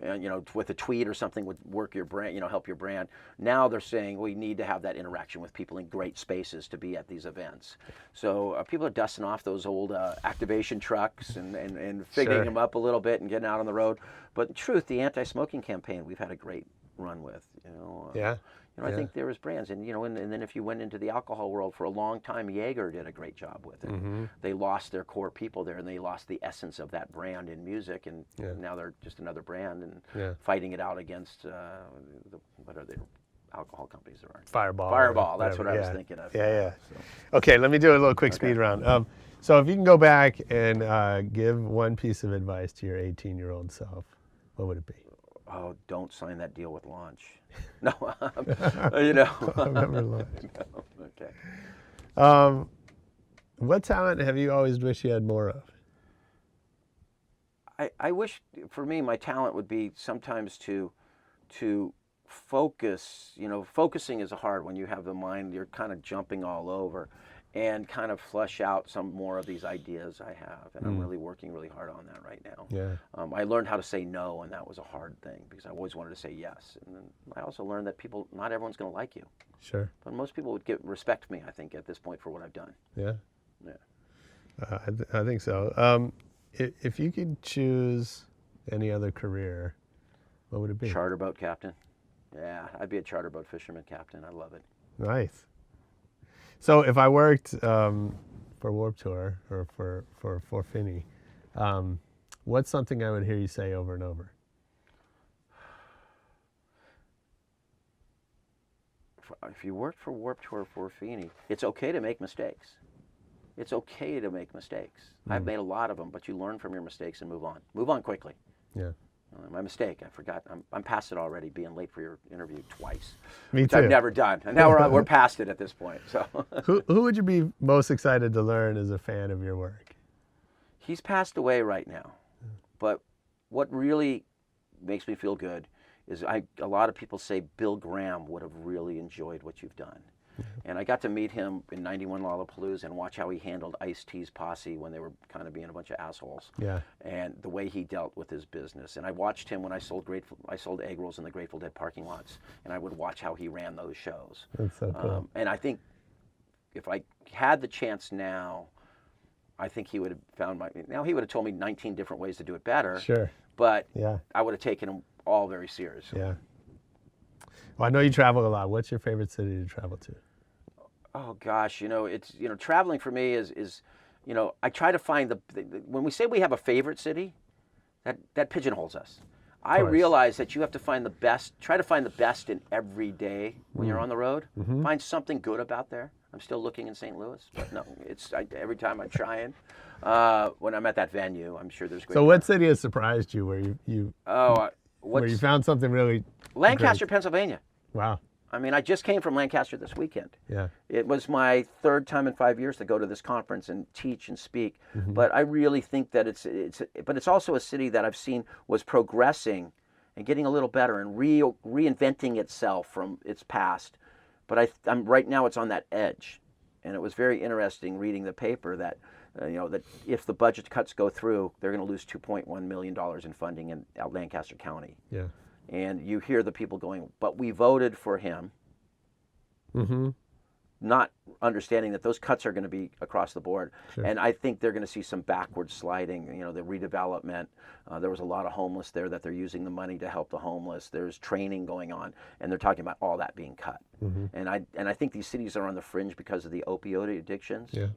you know, with a tweet or something would work your brand, you know, help your brand. Now they're saying we need to have that interaction with people in great spaces to be at these events. So people are dusting off those old activation trucks and figuring them up a little bit and getting out on the road. But in truth, the anti-smoking campaign we've had a great run with. You know, you know, I think there was brands, and you know, and then if you went into the alcohol world for a long time, Jaeger did a great job with it. They lost their core people there, and they lost the essence of that brand in music, and now they're just another brand and fighting it out against what are they? Alcohol companies there are. Fireball. That's what I was thinking of. So. Okay, let me do a little quick speed round. So if you can go back and give one piece of advice to your 18-year-old self, what would it be? Oh, don't sign that deal with Launch. No, you know. I've never Launch. No, okay. What talent have you always wished you had more of? I wish, for me, my talent would be sometimes to focus. You know, focusing is hard when you have the mind, you're kind of jumping all over, and kind of flesh out some more of these ideas I have. And I'm really working really hard on that right now. I learned how to say no, and that was a hard thing because I always wanted to say yes. And then I also learned that not everyone's going to like you. Sure. But most people would respect me, I think, at this point for what I've done. Yeah. Yeah. I think so. If you could choose any other career, what would it be? Charter boat captain. Yeah, I'd be a charter boat fisherman captain. I love it. Nice. So if I worked for Warped Tour or for Finney, what's something I would hear you say over and over? If you worked for Warped Tour for Finney, it's okay to make mistakes. It's okay to make mistakes. I've made a lot of them, but you learn from your mistakes and move on. Move on quickly. Yeah. My mistake, I forgot. I'm past it already, being late for your interview twice. Me which too. I've never done. And now we're past it at this point. So. Who would you be most excited to learn as a fan of your work? He's passed away right now. But what really makes me feel good is a lot of people say Bill Graham would have really enjoyed what you've done. And I got to meet him in '91 Lollapalooza and watch how he handled Ice-T's posse when they were kind of being a bunch of assholes. Yeah. And the way he dealt with his business. And I watched him when I sold egg rolls in the Grateful Dead parking lots, and I would watch how he ran those shows. That's so cool. And I think if I had the chance now, I think he would have found now he would have told me 19 different ways to do it better. Sure. But I would have taken them all very seriously. Yeah. Well, I know you travel a lot. What's your favorite city to travel to? Oh gosh, traveling for me is, I try to find when we say we have a favorite city, that pigeonholes us. I realize that you have to find the best, try to find the best in every day when you're on the road. Find something good about there. I'm still looking in St. Louis, but no, every time I'm trying. When I'm at that venue, I'm sure there's great. So what city has surprised you where you found something really Lancaster, great? Pennsylvania. Wow. I mean, I just came from Lancaster this weekend. Yeah. It was my third time in 5 years to go to this conference and teach and speak. But I really think that it's also a city that I've seen was progressing and getting a little better and reinventing itself from its past. But I'm right now it's on that edge. And it was very interesting reading the paper that that if the budget cuts go through, they're going to lose $2.1 million in funding in Lancaster County. Yeah. And you hear the people going, but we voted for him, not understanding that those cuts are going to be across the board. Sure. And I think they're going to see some backward sliding, the redevelopment. There was a lot of homeless there that they're using the money to help the homeless. There's training going on, and they're talking about all that being cut. And I think these cities are on the fringe because of the opioid addictions. Yeah.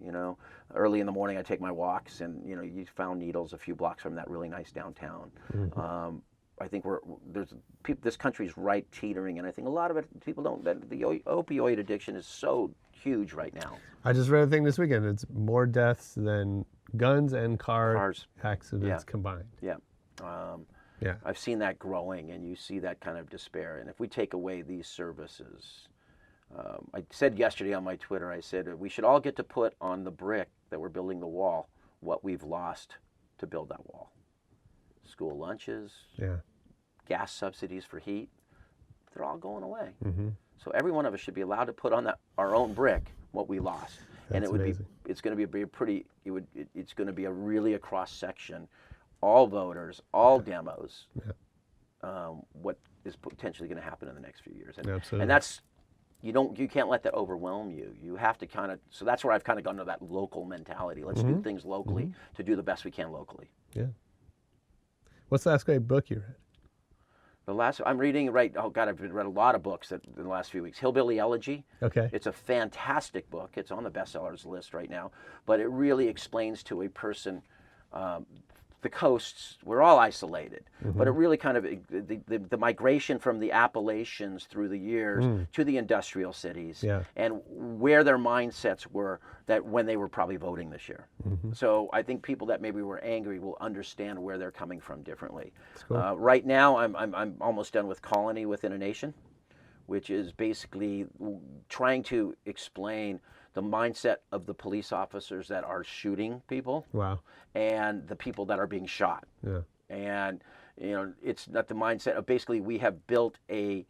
Early in the morning I take my walks, and you found needles a few blocks from that really nice downtown. I think this country's right teetering, and I think a lot of it people don't. The opioid addiction is so huge right now. I just read a thing this weekend. It's more deaths than guns and cars accidents combined. Yeah. I've seen that growing, and you see that kind of despair. And if we take away these services, I said yesterday on my Twitter, I said we should all get to put on the brick that we're building the wall what we've lost to build that wall. School lunches, gas subsidies for heat, they're all going away. So every one of us should be allowed to put on our own brick what we lost. And it would amazing. it's going to be it's going to be a really a cross section, all voters, all demos, what is potentially going to happen in the next few years. Absolutely. And that's, you can't let that overwhelm you. You have to kind of, so that's where I've kind of gone to that local mentality. Let's do things locally to do the best we can locally. Yeah. What's the last great book you read? I'm reading I've read a lot of books in the last few weeks. Hillbilly Elegy. Okay. It's a fantastic book. It's on the bestsellers list right now, but it really explains to a person the coasts. We're all isolated, but it really kind of the migration from the Appalachians through the years to the industrial cities, and where their mindsets were that when they were probably voting this year. So I think people that maybe were angry will understand where they're coming from differently. Cool. Right now, I'm almost done with Colony Within a Nation, which is basically trying to explain the mindset of the police officers that are shooting people. Wow. And the people that are being shot. Yeah. And it's not the mindset of basically we have built a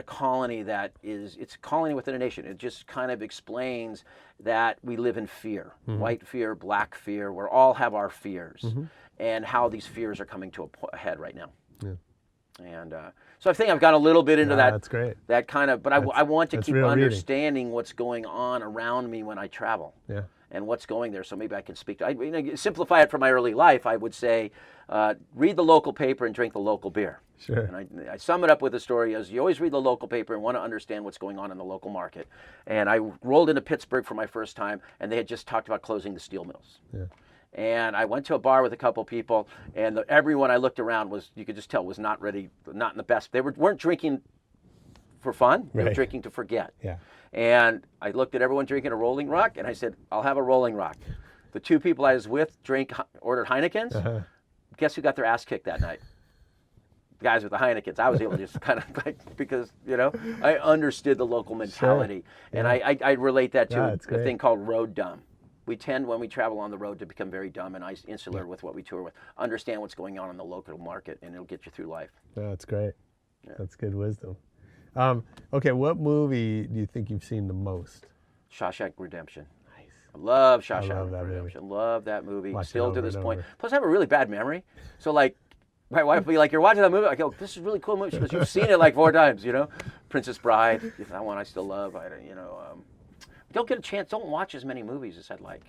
colony that it's a colony within a nation. It just kind of explains that we live in fear, white fear, black fear. We all have our fears, and how these fears are coming to a head right now. Yeah. And so I think I've got a little bit into that. That's great. That kind of, but I want to keep understanding reading. what's going on around me when I travel. Yeah. And what's going there, so maybe I can speak to. Simplify it from my early life. I would say, read the local paper and drink the local beer. Sure. And I sum it up with a story: as you always read the local paper and want to understand what's going on in the local market. And I rolled into Pittsburgh for my first time, and they had just talked about closing the steel mills. Yeah. And I went to a bar with a couple people, and everyone I looked around you could just tell was not ready, not in the best. They weren't drinking for fun. They were drinking to forget. Yeah. And I looked at everyone drinking a Rolling Rock, and I said, I'll have a Rolling Rock. The two people I was with ordered Heinekens. Guess who got their ass kicked that night? The guys with the Heinekens. I was able to just kind of because, I understood the local mentality. Sure. And I relate that to a thing called road dumb. We tend, when we travel on the road, to become very dumb and insular with what we tour with. Understand what's going on in the local market, and it'll get you through life. That's great. Yeah. That's good wisdom. Okay, what movie do you think you've seen the most? Shawshank Redemption. Nice. I love Shawshank Redemption. Movie. Love that movie. Watch Still to this point. Plus, I have a really bad memory. So, my wife will be like, "You're watching that movie?" I go, "This is a really cool movie." She goes, "You've seen it like 4 times, Princess Bride. That one I still love. Don't get a chance. Don't watch as many movies as I'd like.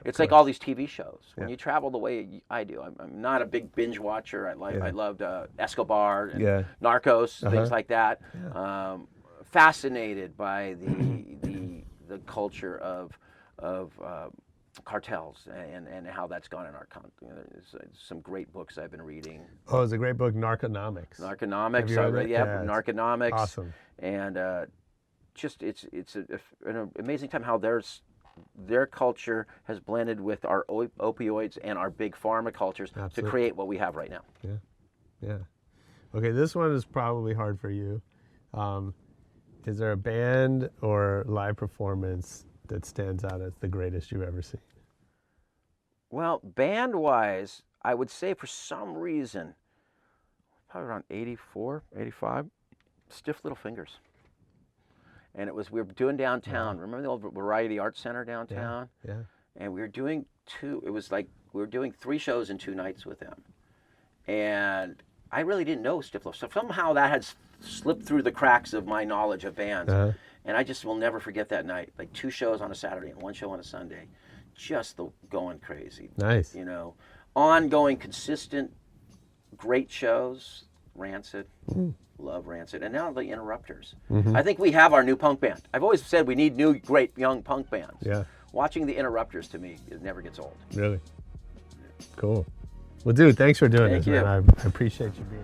It's like all these TV shows. When you travel the way I do, I'm not a big binge watcher. I loved Escobar and Narcos, things like that. Yeah. Fascinated by the culture of cartels and how that's gone in our country. There's some great books I've been reading. Oh, it's a great book, Narconomics. Narconomics. Narconomics. Awesome. And it's an amazing time how their culture has blended with our opioids and our big pharma cultures to create what we have right now. Yeah. Okay, this one is probably hard for you. Is there a band or live performance that stands out as the greatest you've ever seen? Well, band-wise, I would say for some reason, probably around 84, 85, Stiff Little Fingers. And we were doing downtown. Yeah. Remember the old Variety Arts Center downtown? Yeah. And we were doing we were doing 3 shows in 2 nights with them. And I really didn't know Stiff Little. So somehow that had slipped through the cracks of my knowledge of bands. And I just will never forget that night. 2 shows on a Saturday and 1 show on a Sunday. Just going crazy. Nice. Ongoing, consistent, great shows. Rancid. Love Rancid. And now the Interrupters. I think we have our new punk band. I've always said we need new, great, young punk bands. Yeah. Watching the Interrupters, to me, it never gets old. Really? Cool. Well, dude, thanks for doing this, man. I appreciate you being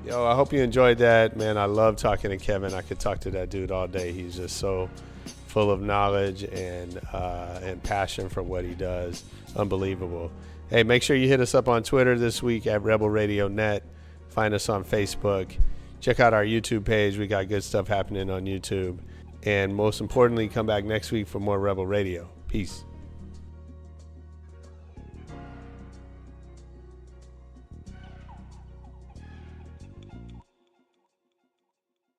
here. Yo, I hope you enjoyed that, man. I love talking to Kevin. I could talk to that dude all day. He's just so full of knowledge and passion for what he does. Unbelievable. Hey, make sure you hit us up on Twitter this week at Rebel Radio Net. Find us on Facebook. Check out our YouTube page. We got good stuff happening on YouTube. And most importantly, come back next week for more Rebel Radio. Peace.